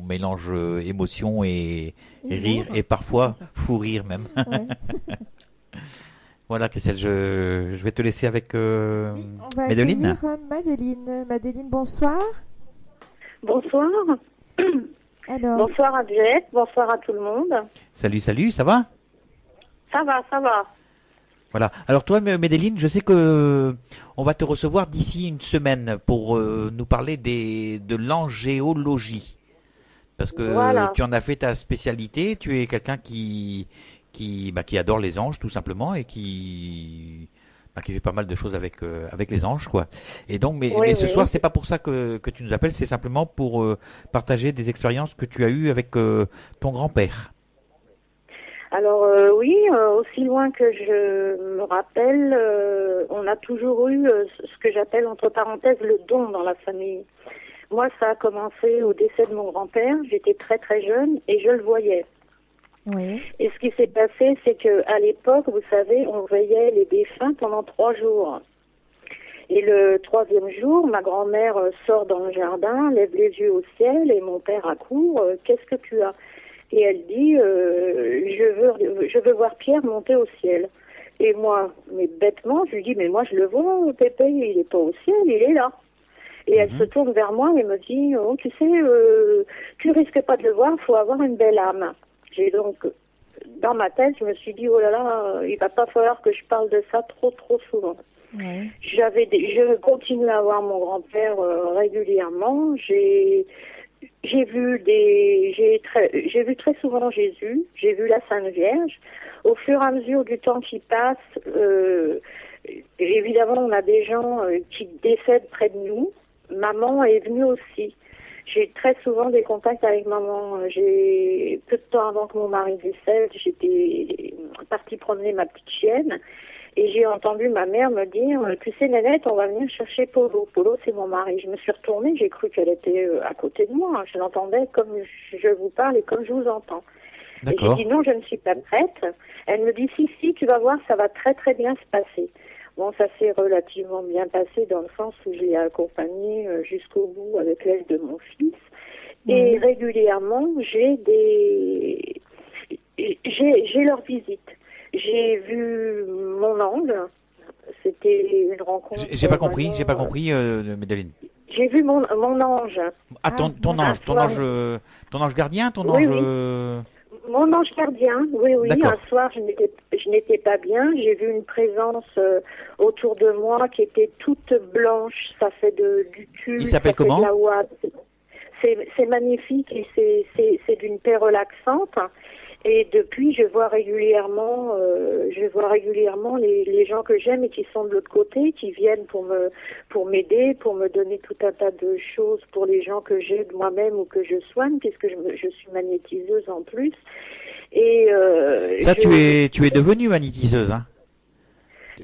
mélange émotion et rire et parfois fou rire même. Ouais. Voilà, Christelle, je vais te laisser avec Madeleine. Madeleine, bonsoir. Bonsoir. Alors... Bonsoir à Juliette, bonsoir à tout le monde. Salut, ça va ? Ça va. Voilà. Alors toi, Médeline, je sais que on va te recevoir d'ici une semaine pour nous parler de l'angéologie. Parce que Voilà. tu en as fait ta spécialité, tu es quelqu'un qui adore les anges tout simplement et qui fait pas mal de choses avec les anges quoi. Et donc mais Oui, ce oui. soir c'est pas pour ça que tu nous appelles, c'est simplement pour partager des expériences que tu as eues avec ton grand-père. Alors oui, aussi loin que je me rappelle, on a toujours eu ce que j'appelle entre parenthèses le don dans la famille. Moi, ça a commencé au décès de mon grand-père. J'étais très très jeune et je le voyais. Oui. Et ce qui s'est passé, c'est que à l'époque, vous savez, on veillait les défunts pendant 3 jours. Et le 3e jour, ma grand-mère sort dans le jardin, lève les yeux au ciel et mon père accourt. Qu'est-ce que tu as? Et elle dit, je veux voir Pierre monter au ciel. Et moi, mais bêtement, je lui dis, mais moi je le vois, Pépé, il est pas au ciel, il est là. Et elle se tourne vers moi et me dit, oh, tu sais, tu risques pas de le voir, faut avoir une belle âme. J'ai donc, dans ma tête, je me suis dit, oh là là, il va pas falloir que je parle de ça trop souvent. Oui. Je continue à voir mon grand-père régulièrement. J'ai vu très souvent Jésus. J'ai vu la Sainte Vierge. Au fur et à mesure du temps qui passe, évidemment, on a des gens qui décèdent près de nous. Maman est venue aussi. J'ai très souvent des contacts avec maman. J'ai peu de temps avant que mon mari décède, j'étais partie promener ma petite chienne. Et j'ai entendu ma mère me dire, tu sais, Nénette, on va venir chercher Polo. Polo, c'est mon mari. Je me suis retournée, j'ai cru qu'elle était à côté de moi. Je l'entendais comme je vous parle et comme je vous entends. Et j'ai D'accord. dit, non, je ne suis pas prête. Elle me dit, si, tu vas voir, ça va très, très bien se passer. Bon, ça s'est relativement bien passé dans le sens où je l'ai accompagnée jusqu'au bout avec l'aide de mon fils. Et régulièrement, j'ai leur visite. J'ai vu mon ange. C'était une rencontre. J'ai pas compris, Médeline. J'ai vu mon ange. Ah, ton ange gardien, ton Oui, ange. oui. Mon ange gardien, oui. D'accord. Un soir, je n'étais pas bien. J'ai vu une présence autour de moi qui était toute blanche. Ça fait du tulle. Il s'appelle ça fait comment? de la ouate. C'est magnifique et c'est d'une paix relaxante. Et depuis, je vois régulièrement les gens que j'aime et qui sont de l'autre côté, qui viennent pour m'aider, pour me donner tout un tas de choses pour les gens que j'aide moi-même ou que je soigne, puisque je suis magnétiseuse en plus. Et Ça, tu es devenue magnétiseuse, hein?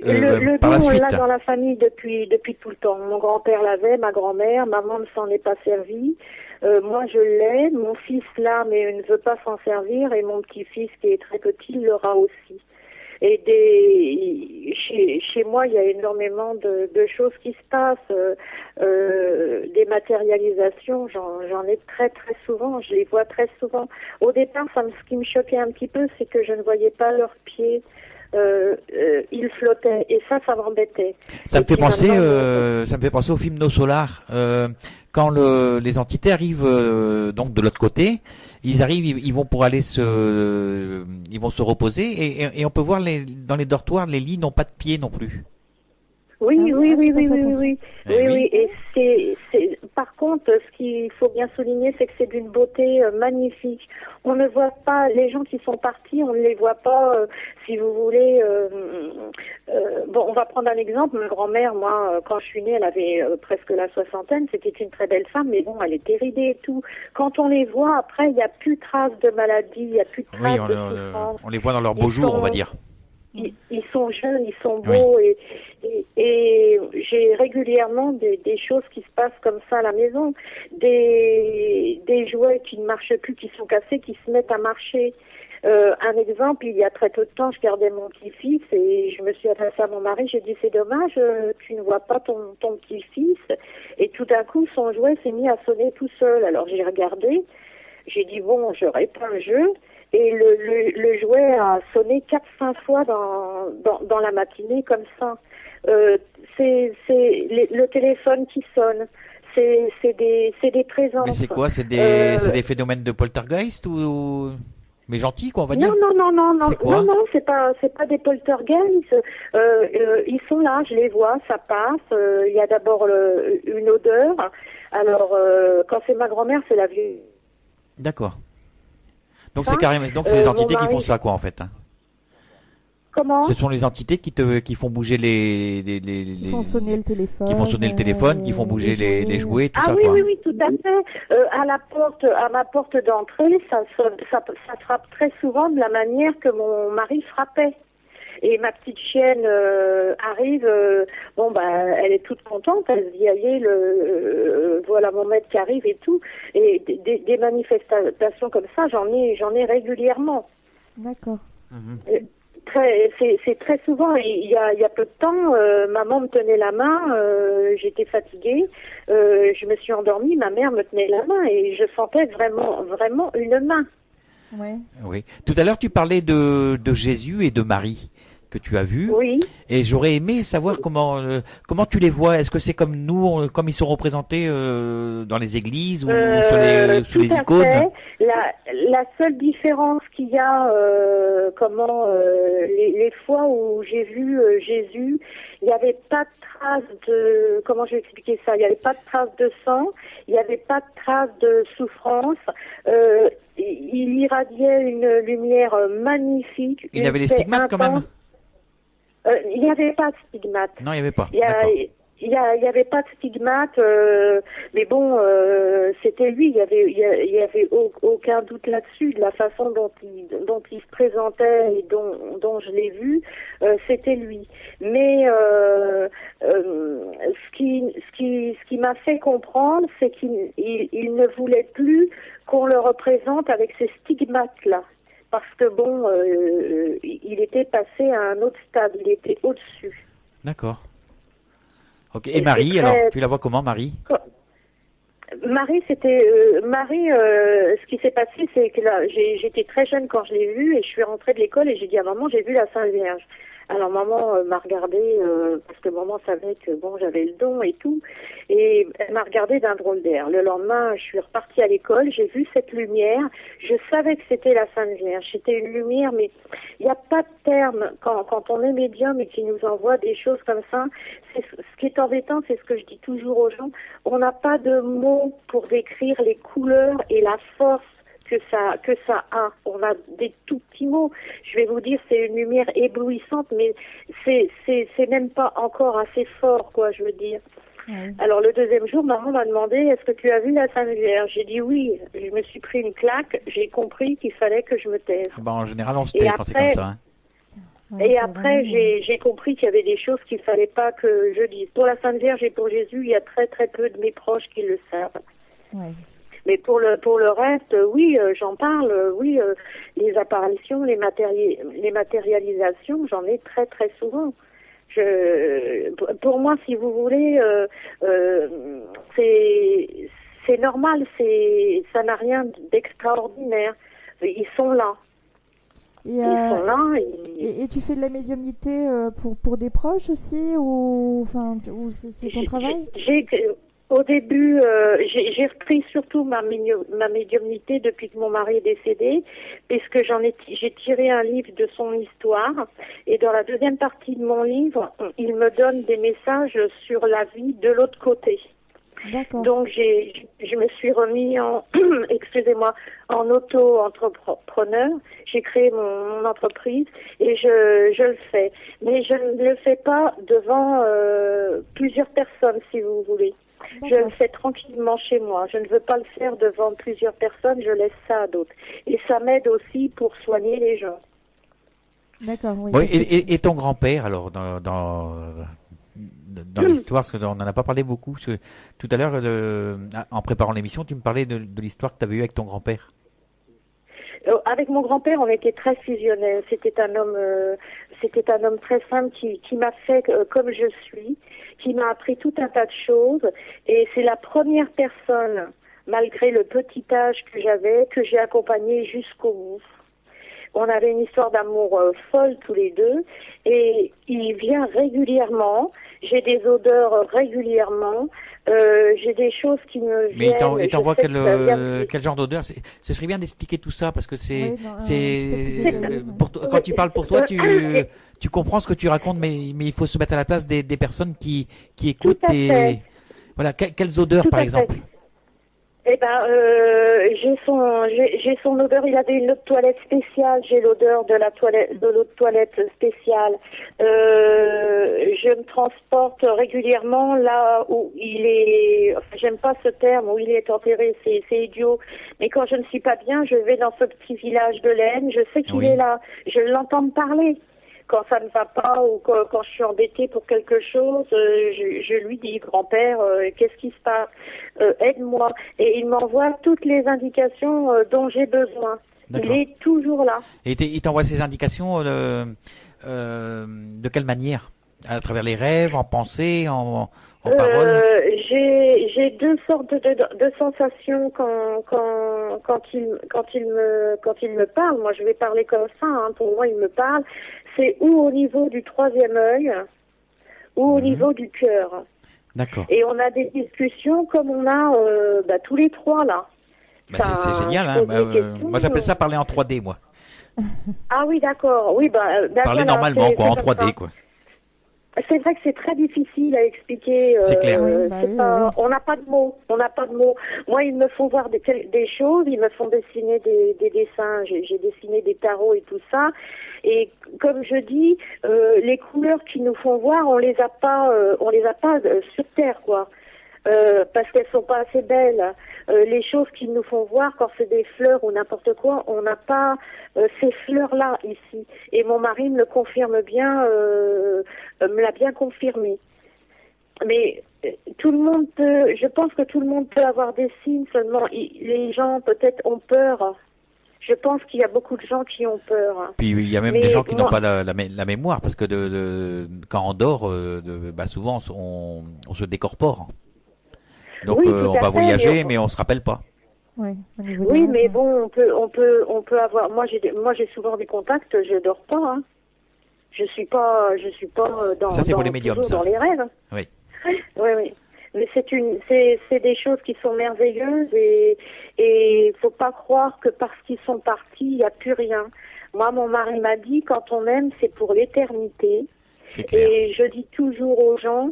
Le Par don, la on suite. l'a dans la famille depuis tout le temps. Mon grand-père l'avait, ma grand-mère, maman ne s'en est pas servie. Moi, je l'ai. Mon fils l'a, mais ne veut pas s'en servir. Et mon petit-fils, qui est très petit, l'aura aussi. Et chez moi, il y a énormément de choses qui se passent. Des matérialisations, j'en ai très souvent. Je les vois très souvent. Au départ, ce qui me choquait un petit peu, c'est que je ne voyais pas leurs pieds. Ils flottaient et ça m'embêtait. Ça me Et fait puis penser, maintenant, ça me fait penser au film No Solar. Quand les entités arrivent donc de l'autre côté, ils arrivent, ils vont pour aller ils vont se reposer et on peut voir dans les dortoirs, les lits n'ont pas de pieds non plus. Oui. oui. Et c'est par contre, ce qu'il faut bien souligner, c'est que c'est d'une beauté magnifique. On ne voit pas les gens qui sont partis, on ne les voit pas. Si vous voulez, bon, on va prendre un exemple. Ma grand-mère, moi, quand je suis née, elle avait presque la soixantaine. C'était une très belle femme, mais bon, elle était ridée et tout. Quand on les voit, après, il n'y a plus de traces de maladie, il n'y a plus de traces de souffrance. On les voit dans leur beau jour, on va dire. Ils sont jeunes, ils sont beaux et j'ai régulièrement des choses qui se passent comme ça à la maison, des jouets qui ne marchent plus, qui sont cassés, qui se mettent à marcher. Un exemple, il y a très peu de temps, je gardais mon petit-fils et je me suis adressée à mon mari, j'ai dit c'est dommage, tu ne vois pas ton petit-fils. Et tout d'un coup, son jouet s'est mis à sonner tout seul. Alors j'ai regardé, j'ai dit bon, je réponds le jeu. Et le jouet a sonné 4-5 fois dans la matinée comme ça. C'est le téléphone qui sonne. C'est des présences. Mais c'est quoi? C'est des phénomènes de poltergeist ou Mais gentils, quoi, on va dire. Non, C'est quoi? non, c'est pas des poltergeists. Ils sont là, je les vois, ça passe. Il y a d'abord une odeur. Alors, quand c'est ma grand-mère, c'est la vieille. D'accord. Donc c'est carrément, donc c'est les entités qui font ça, quoi, en fait. Hein. Comment? Ce sont les entités qui font bouger Qui font sonner le téléphone. qui font sonner le téléphone, qui font bouger les jouets, tout ça, oui, quoi. oui, tout à fait. À ma porte d'entrée, ça frappe très souvent de la manière que mon mari frappait. Et ma petite chienne arrive, elle est toute contente, elle se dit, allez, voilà mon maître qui arrive et tout. Et des manifestations comme ça, j'en ai régulièrement. D'accord. C'est très souvent. Il y a peu de temps, maman me tenait la main, j'étais fatiguée, je me suis endormie, ma mère me tenait la main et je sentais vraiment une main. Ouais. Oui. Tout à l'heure, tu parlais de Jésus et de Marie que tu as vu. Oui. Et j'aurais aimé savoir comment tu les vois. Est-ce que c'est comme nous, comme ils sont représentés dans les églises ou sur les icônes? Fait. La seule différence qu'il y a, les fois où j'ai vu Jésus, il n'y avait pas de trace de, comment je vais expliquer ça, il n'y avait pas de trace de sang, il n'y avait pas de trace de souffrance. Il irradiait une lumière magnifique. Il avait les stigmates quand même. Il n'y avait pas de stigmates. Non, il n'y avait pas. Il y avait pas de stigmates, mais bon, c'était lui. Il y avait aucun doute là-dessus, de la façon dont il se présentait et dont je l'ai vu, c'était lui. Mais ce qui m'a fait comprendre, c'est qu'il ne voulait plus qu'on le représente avec ces stigmates-là. Parce que bon, il était passé à un autre stade, il était au-dessus. D'accord. Ok. Et Marie, alors, tu la vois comment, Marie? Marie, ce qui s'est passé, c'est que là, j'étais très jeune quand je l'ai vue et je suis rentrée de l'école et j'ai dit à maman, j'ai vu la Sainte Vierge. Alors maman m'a regardée, parce que maman savait que bon, j'avais le don et tout, et elle m'a regardée d'un drôle d'air. Le lendemain, je suis repartie à l'école, j'ai vu cette lumière, je savais que c'était la Sainte Vierge. C'était une lumière, mais il n'y a pas de terme quand on est médium et qu'il nous envoie des choses comme ça. Ce qui est embêtant, c'est ce que je dis toujours aux gens, on n'a pas de mots pour décrire les couleurs et la force que ça a. On a des tout petits mots. Je vais vous dire, c'est une lumière éblouissante, mais c'est même pas encore assez fort, quoi, je veux dire. Oui. Alors, le deuxième jour, maman m'a demandé, est-ce que tu as vu la Sainte Vierge? J'ai dit oui. Je me suis pris une claque. J'ai compris qu'il fallait que je me taise. En général, on se tait quand c'est comme ça. Hein. Et après, j'ai compris qu'il y avait des choses qu'il fallait pas que je dise. Pour la Sainte Vierge et pour Jésus, il y a très très peu de mes proches qui le savent. Oui. Mais pour le reste, oui, j'en parle. Oui, les apparitions, les matérialisations, j'en ai très très souvent. Pour moi, si vous voulez, c'est normal. Ça n'a rien d'extraordinaire. Ils sont là. Ils sont là. Et tu fais de la médiumnité pour des proches aussi, ou c'est ton travail? Au début, j'ai repris surtout ma médiumnité depuis que mon mari est décédé, puisque j'ai tiré un livre de son histoire, et dans la deuxième partie de mon livre, il me donne des messages sur la vie de l'autre côté. D'accord. Donc je me suis remis en en auto-entrepreneur. J'ai créé mon entreprise et je le fais, mais je ne le fais pas devant plusieurs personnes, si vous voulez. Je le fais tranquillement chez moi. Je ne veux pas le faire devant plusieurs personnes. Je laisse ça à d'autres. Et ça m'aide aussi pour soigner les gens. D'accord. Oui. Oui, et ton grand-père, alors, dans l'histoire, parce qu'on n'en a pas parlé beaucoup. Tout à l'heure, en préparant l'émission, tu me parlais de l'histoire que tu avais eue avec ton grand-père. Avec mon grand-père, on était très fusionnels. C'était un homme très simple qui m'a fait comme je suis, qui m'a appris tout un tas de choses. Et c'est la première personne, malgré le petit âge que j'avais, que j'ai accompagné jusqu'au bout. On avait une histoire d'amour folle tous les deux. Et il vient régulièrement. J'ai des odeurs régulièrement. J'ai des choses qui me Mais viennent. il t'envoie je sais que ça vient- quel genre d'odeur? Ce serait bien d'expliquer tout ça parce que Oui, non, quand tu parles pour toi, tu comprends ce que tu racontes, mais il faut se mettre à la place des personnes qui écoutent Tout à fait. voilà, quelles odeurs Tout par à exemple? fait. Eh ben, j'ai son odeur. Il avait une eau de toilette spéciale. J'ai l'odeur de l'eau de toilette spéciale. Je me transporte régulièrement là où il est. Enfin, j'aime pas ce terme où il est enterré. C'est idiot. Mais quand je ne suis pas bien, je vais dans ce petit village de l'Aisne. Je sais qu'il Oui. est là. Je l'entends me parler. Quand ça ne va pas ou quand je suis embêtée pour quelque chose, je lui dis, grand-père, qu'est-ce qui se passe? Aide-moi. Et il m'envoie toutes les indications dont j'ai besoin. Il D'accord. est toujours là. Et il t'envoie ces indications de quelle manière? À travers les rêves, en pensée, en parole? J'ai deux sortes de sensations quand il me parle. Moi, je vais parler comme ça. Hein. Pour moi, il me parle. C'est ou au niveau du troisième œil, ou au niveau du cœur. D'accord. Et on a des discussions comme on a tous les trois là. Bah, c'est génial, hein. Moi, j'appelle ça parler en 3D, moi. Ah oui, d'accord. Oui, Parler voilà, normalement, c'est quoi, en comme 3D, ça. quoi. C'est vrai que c'est très difficile à expliquer. C'est clair. Oui, C'est pas- On n'a pas de mots. On n'a pas de mots. Moi, ils me font voir des choses. Ils me font dessiner des dessins. J'ai dessiné des tarots et tout ça. Et comme je dis, les couleurs qu'ils nous font voir, on les a pas sur terre, quoi. Parce qu'elles sont pas assez belles. Les choses qu'ils nous font voir, quand c'est des fleurs ou n'importe quoi, on n'a pas ces fleurs-là ici. Et mon mari me le confirme bien, me l'a bien confirmé. Mais tout le monde peut, je pense que tout le monde peut avoir des signes, seulement les gens peut-être ont peur. Je pense qu'il y a beaucoup de gens qui ont peur. Puis il y a même Mais des gens qui n'ont moi- pas la mémoire parce que quand on dort, souvent on se décorpore. Donc Oui, tout on à va fait, voyager, mais mais on se rappelle pas. Ouais, au niveau Oui, des mais rêves. bon, on peut avoir. Moi, j'ai souvent des contacts. Je dors pas. Hein. Je suis pas dans. Ça, c'est pour dans- les médiums, toujours ça. dans les rêves. Oui. Oui. Mais c'est des choses qui sont merveilleuses et faut pas croire que parce qu'ils sont partis, il n'y a plus rien. Moi, mon mari m'a dit, quand on aime, c'est pour l'éternité. C'est clair. Et je dis toujours aux gens,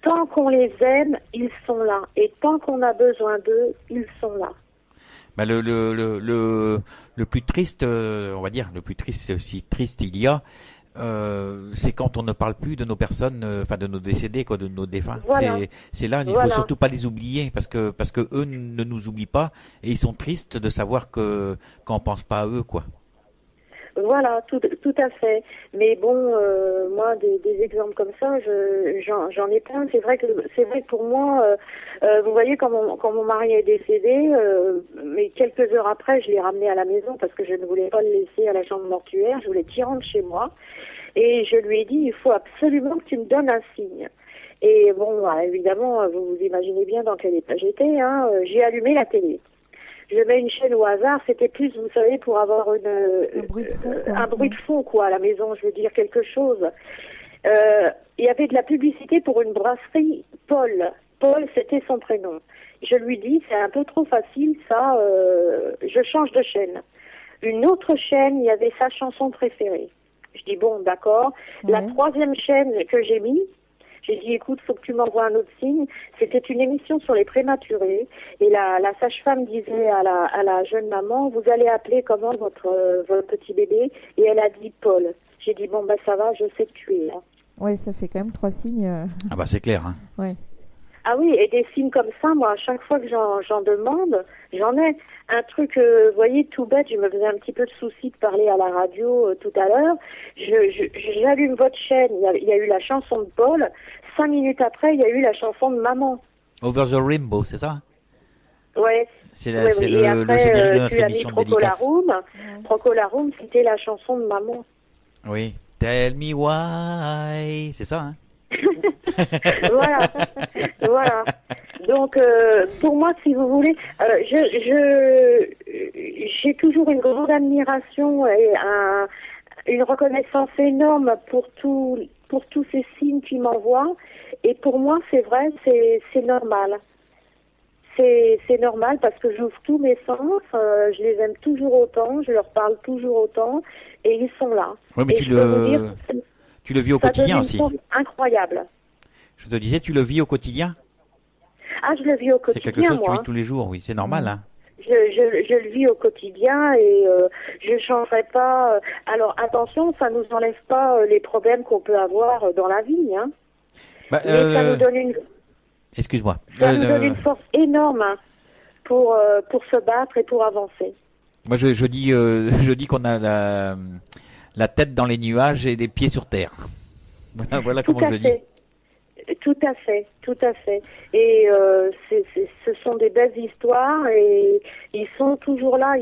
tant qu'on les aime, ils sont là. Et tant qu'on a besoin d'eux, ils sont là. Bah, le plus triste, on va dire, le plus triste, si triste il y a, c'est quand on ne parle plus de nos personnes, enfin de nos décédés, quoi, de nos défunts. Voilà. C'est là, il faut Voilà. surtout pas les oublier parce que eux ne nous oublient pas et ils sont tristes de savoir qu'on pense pas à eux, quoi. Voilà, tout à fait. Mais bon, moi, des exemples comme ça, j'en ai plein. C'est vrai que pour moi, vous voyez, quand mon mari est décédé, mais quelques heures après, je l'ai ramené à la maison parce que je ne voulais pas le laisser à la chambre mortuaire. Je voulais qu'il rentre chez moi. Et je lui ai dit, il faut absolument que tu me donnes un signe. Et bon, bah, évidemment, vous vous imaginez bien dans quel état j'étais. Hein. J'ai allumé la télé. Je mets une chaîne au hasard, c'était plus, vous savez, pour avoir Un bruit de fond, quoi. un bruit de fond, quoi, à la maison, je veux dire quelque chose. Il y avait de la publicité pour une brasserie Paul. Paul, c'était son prénom. Je lui dis, c'est un peu trop facile, ça, je change de chaîne. Une autre chaîne, il y avait sa chanson préférée. Je dis, bon, d'accord. La Ouais. troisième chaîne que j'ai mis, j'ai dit, écoute, faut que tu m'envoies un autre signe. C'était une émission sur les prématurés. Et la sage-femme disait à la jeune maman, vous allez appeler comment votre petit bébé? Et elle a dit Paul. J'ai dit, bon, bah, ça va, je sais que tu es là. Ouais, ça fait quand même 3 signes. Ah bah c'est clair, hein. Ouais. Ah oui, et des signes comme ça, moi, à chaque fois que j'en demande, j'en ai. Un truc, vous voyez, tout bête, je me faisais un petit peu de souci de parler à la radio tout à l'heure. J'allume votre chaîne, il y a eu la chanson de Paul. 5 minutes après, il y a eu la chanson de Maman. Over the Rainbow, c'est ça? Ouais. C'est Ouais, oui. le Et après, générique de notre tu as mis émission de dédicace. Procolarum. Procolarum, c'était la chanson de Maman. Oui. Tell me why, c'est ça, hein? Voilà. Voilà. Donc, pour moi, si vous voulez, j'ai toujours une grande admiration et une reconnaissance énorme pour tous pour tous ces signes qu'il m'envoie. Et pour moi, c'est vrai, c'est normal. C'est normal parce que j'ouvre tous mes sens, je les aime toujours autant, je leur parle toujours autant, et ils sont là. Oui, mais et tu le vis au quotidien aussi. Ça donne une force incroyable. Je te disais, tu le vis au quotidien. Ah, je le vis au quotidien, c'est quelque chose que tu moi. vis tous les jours, oui, c'est normal. Hein. Je le vis au quotidien et je changerai pas. Alors attention, ça nous enlève pas les problèmes qu'on peut avoir dans la vie. Hein. Bah, mais ça nous donne une... Excuse-moi. Ça nous donne une force énorme pour se battre et pour avancer. Moi, je dis qu'on a la tête dans les nuages et les pieds sur terre. Voilà comment je le dis. Tout à fait. Et ce sont des belles histoires et ils sont toujours là.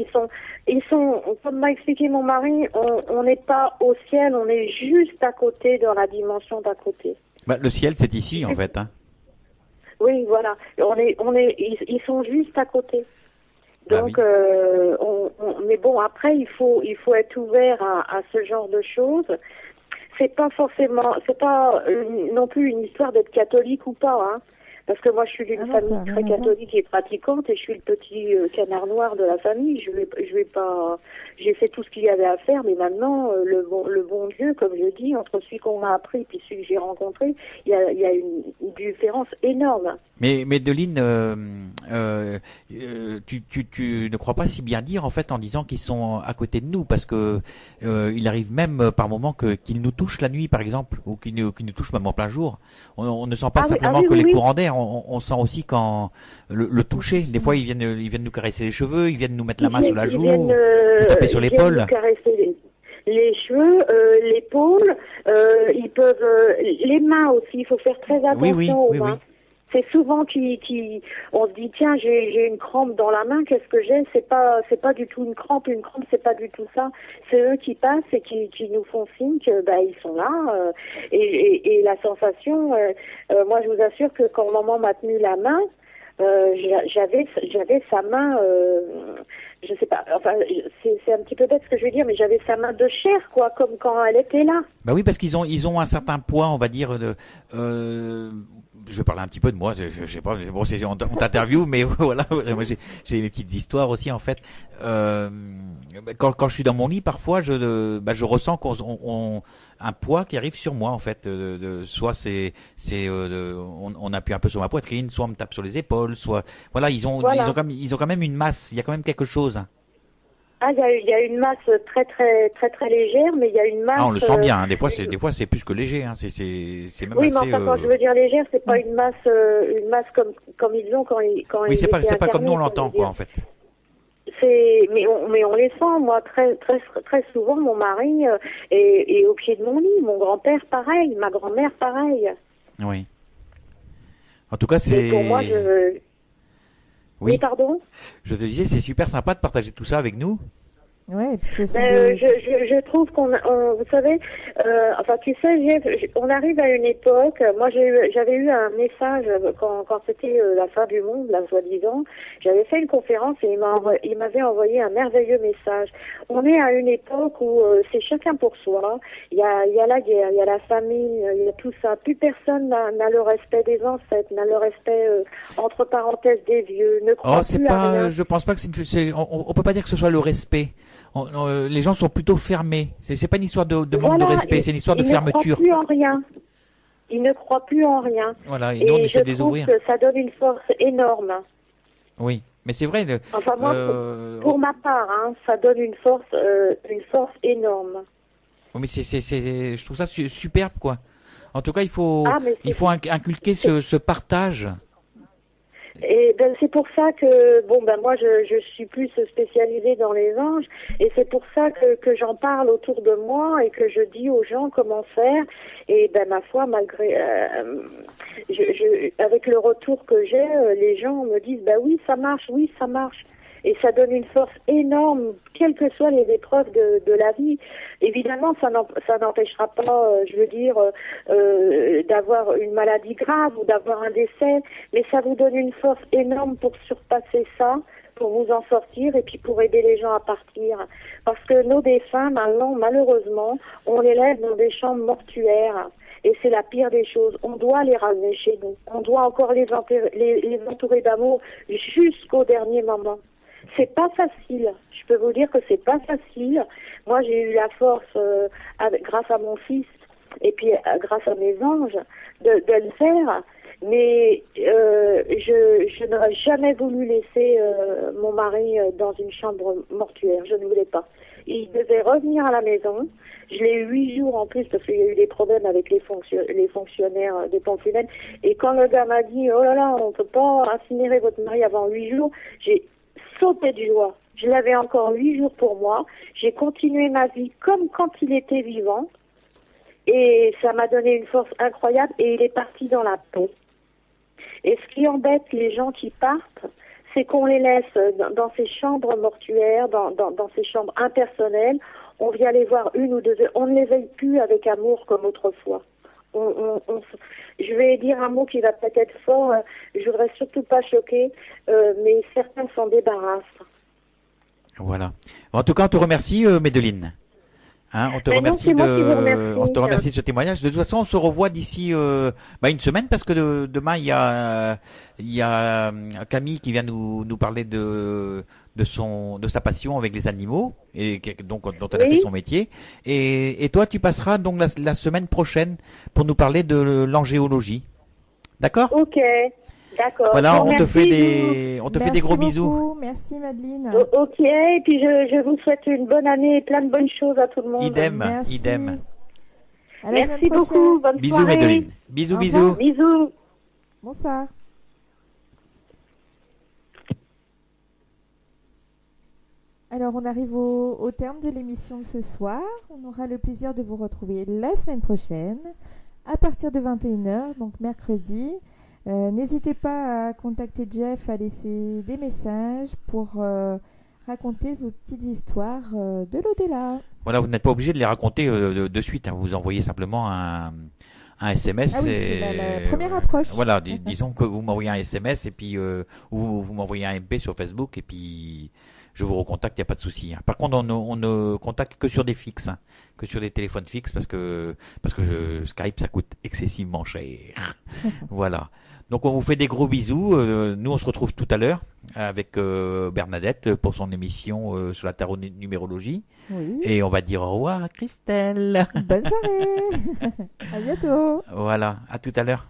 Ils sont, comme m'a expliqué mon mari, on n'est pas au ciel, on est juste à côté, dans la dimension d'à côté. Bah, le ciel, c'est ici, en fait. Hein. Oui, voilà. Ils sont juste à côté. Donc, mais bon, après, il faut être ouvert à ce genre de choses. C'est pas non plus une histoire d'être catholique ou pas, hein. Parce que moi, je suis d'une famille très catholique et pratiquante et je suis le petit canard noir de la famille. Je vais pas. J'ai fait tout ce qu'il y avait à faire, mais maintenant, le bon Dieu, comme je dis, entre celui qu'on m'a appris et celui que j'ai rencontré, il y a une différence énorme. Mais Deline, tu ne crois pas si bien dire en fait en disant qu'ils sont à côté de nous, parce que il arrive même par moments qu'ils nous touchent la nuit, par exemple, ou qu'ils nous touchent même en plein jour. On ne sent pas simplement que les courants d'air, on sent aussi quand le toucher. Des fois, ils viennent nous caresser les cheveux, ils viennent nous mettre la main sur la joue, nous taper sur l'épaule. Nous caresser les cheveux, l'épaule, ils peuvent les mains aussi. Il faut faire très attention aux mains. C'est souvent on se dit tiens, j'ai une crampe dans la main, qu'est-ce que j'ai? C'est pas du tout une crampe, c'est pas du tout ça. C'est eux qui passent et qui nous font signe que ils sont là et la sensation moi je vous assure que quand maman m'a tenu la main, j'avais sa main je sais pas, enfin c'est un petit peu bête ce que je veux dire, mais j'avais sa main de chair quoi, comme quand elle était là. Bah oui, parce qu'ils ont un certain poids, on va dire je vais parler un petit peu de moi, je sais pas, bon, on t'interview, mais voilà, moi j'ai mes petites histoires aussi en fait. Quand je suis dans mon lit, parfois je ressens qu'on un poids qui arrive sur moi en fait. Soit on appuie un peu sur ma poitrine, soit on me tape sur les épaules, soit voilà, ils ont quand même une masse, il y a quand même quelque chose. Ah, il y a une masse très très très très légère, mais il y a une masse. Ah, on le sent bien. Hein. Des fois c'est plus que léger. Hein. C'est même oui, assez. Mais enfin, quand je veux dire légère, c'est pas une masse comme ils ont quand oui, c'est pas comme nous on l'entend quoi en fait. Mais on les sent. Moi, très très très souvent, mon mari est au pied de mon lit. Mon grand-père pareil, ma grand-mère pareil. Oui. En tout cas, c'est. Pour moi, oui, pardon. Je te disais, c'est super sympa de partager tout ça avec nous. Ouais, je trouve vous savez, enfin tu sais, on arrive à une époque. Moi, j'avais eu un message quand c'était la fin du monde, là, soi-disant. J'avais fait une conférence et il m'avait envoyé un merveilleux message. On est à une époque où c'est chacun pour soi. Il y a la guerre, il y a la famine, il y a tout ça. Plus personne n'a le respect des ancêtres, n'a le respect entre parenthèses des vieux. Ne croit plus à rien. Je pense pas que on peut pas dire que ce soit le respect. Les gens sont plutôt fermés. C'est pas une histoire de manque de respect, c'est une histoire de fermeture. Ils ne croient plus en rien. Ils ne croient plus en rien. Voilà, et nous on essaie de les ouvrir. Je trouve que ça donne une force énorme. Oui, mais c'est vrai. Enfin moi, pour ma part, hein, ça donne une force énorme. Oui, mais je trouve ça superbe quoi. En tout cas, il faut inculquer ce partage. Et c'est pour ça que moi je suis plus spécialisée dans les anges et c'est pour ça que j'en parle autour de moi et que je dis aux gens comment faire et ma foi malgré avec le retour que j'ai, les gens me disent oui ça marche et ça donne une force énorme, quelles que soient les épreuves de la vie. Évidemment, ça n'empêchera pas, d'avoir une maladie grave ou d'avoir un décès, mais ça vous donne une force énorme pour surpasser ça, pour vous en sortir et puis pour aider les gens à partir. Parce que nos défunts, maintenant, malheureusement, on les lève dans des chambres mortuaires. Et c'est la pire des choses. On doit les ramener chez nous. On doit encore les entourer d'amour jusqu'au dernier moment. C'est pas facile. Je peux vous dire que c'est pas facile. Moi, j'ai eu la force, grâce à mon fils, et puis grâce à mes anges, de le faire. Mais je n'aurais jamais voulu laisser mon mari dans une chambre mortuaire. Je ne voulais pas. Il devait revenir à la maison. Je l'ai eu 8 jours en plus parce qu'il y a eu des problèmes avec les fonctionnaires des pompes funèbres. Et quand le gars m'a dit « Oh là là, on ne peut pas incinérer votre mari avant 8 jours », j'ai sauté de joie. Je l'avais encore 8 jours pour moi. J'ai continué ma vie comme quand il était vivant. Et ça m'a donné une force incroyable et il est parti dans la paix. Et ce qui embête les gens qui partent, c'est qu'on les laisse dans ces chambres mortuaires, dans ces chambres impersonnelles. On vient les voir 1 ou 2 heures. On ne les veille plus avec amour comme autrefois. Je vais dire un mot qui va peut-être être fort. Je voudrais surtout pas choquer, mais certains s'en débarrassent. Voilà. En tout cas, on te remercie, Médeline. Hein, on te remercie de ce témoignage. De toute façon, on se revoit d'ici une semaine parce que demain il y a Camille qui vient nous parler de sa passion avec les animaux et donc dont elle a fait son métier. Et toi, tu passeras donc la semaine prochaine pour nous parler de l'angéologie. D'accord ? Ok. D'accord. Voilà, on te fait Merci des gros beaucoup. Bisous. Merci Madeleine. Ok, et puis je vous souhaite une bonne année et plein de bonnes choses à tout le monde. Merci. Idem. À la Merci semaine prochaine. beaucoup, bonne Bisous, soirée. Médeline. Bisous, Au bisous. revoir. Bisous. Bonsoir. Alors, on arrive au terme de l'émission de ce soir. On aura le plaisir de vous retrouver la semaine prochaine à partir de 21h, donc mercredi. N'hésitez pas à contacter Jeff, à laisser des messages pour raconter vos petites histoires de l'au-delà. Voilà, vous n'êtes pas obligé de les raconter de suite. Hein. Vous envoyez simplement un SMS. Ah oui, c'est la première approche. Voilà, disons que vous m'envoyez un SMS et puis ou vous m'envoyez un MP sur Facebook et puis je vous recontacte, il n'y a pas de souci. Hein. Par contre, on ne contacte que sur des fixes, hein, que sur des téléphones fixes parce que Skype ça coûte excessivement cher. Voilà. Donc on vous fait des gros bisous. Nous on se retrouve tout à l'heure avec Bernadette pour son émission sur la tarot numérologie. Oui. Et on va dire au revoir à Christelle. Bonne soirée. À bientôt. Voilà, à tout à l'heure.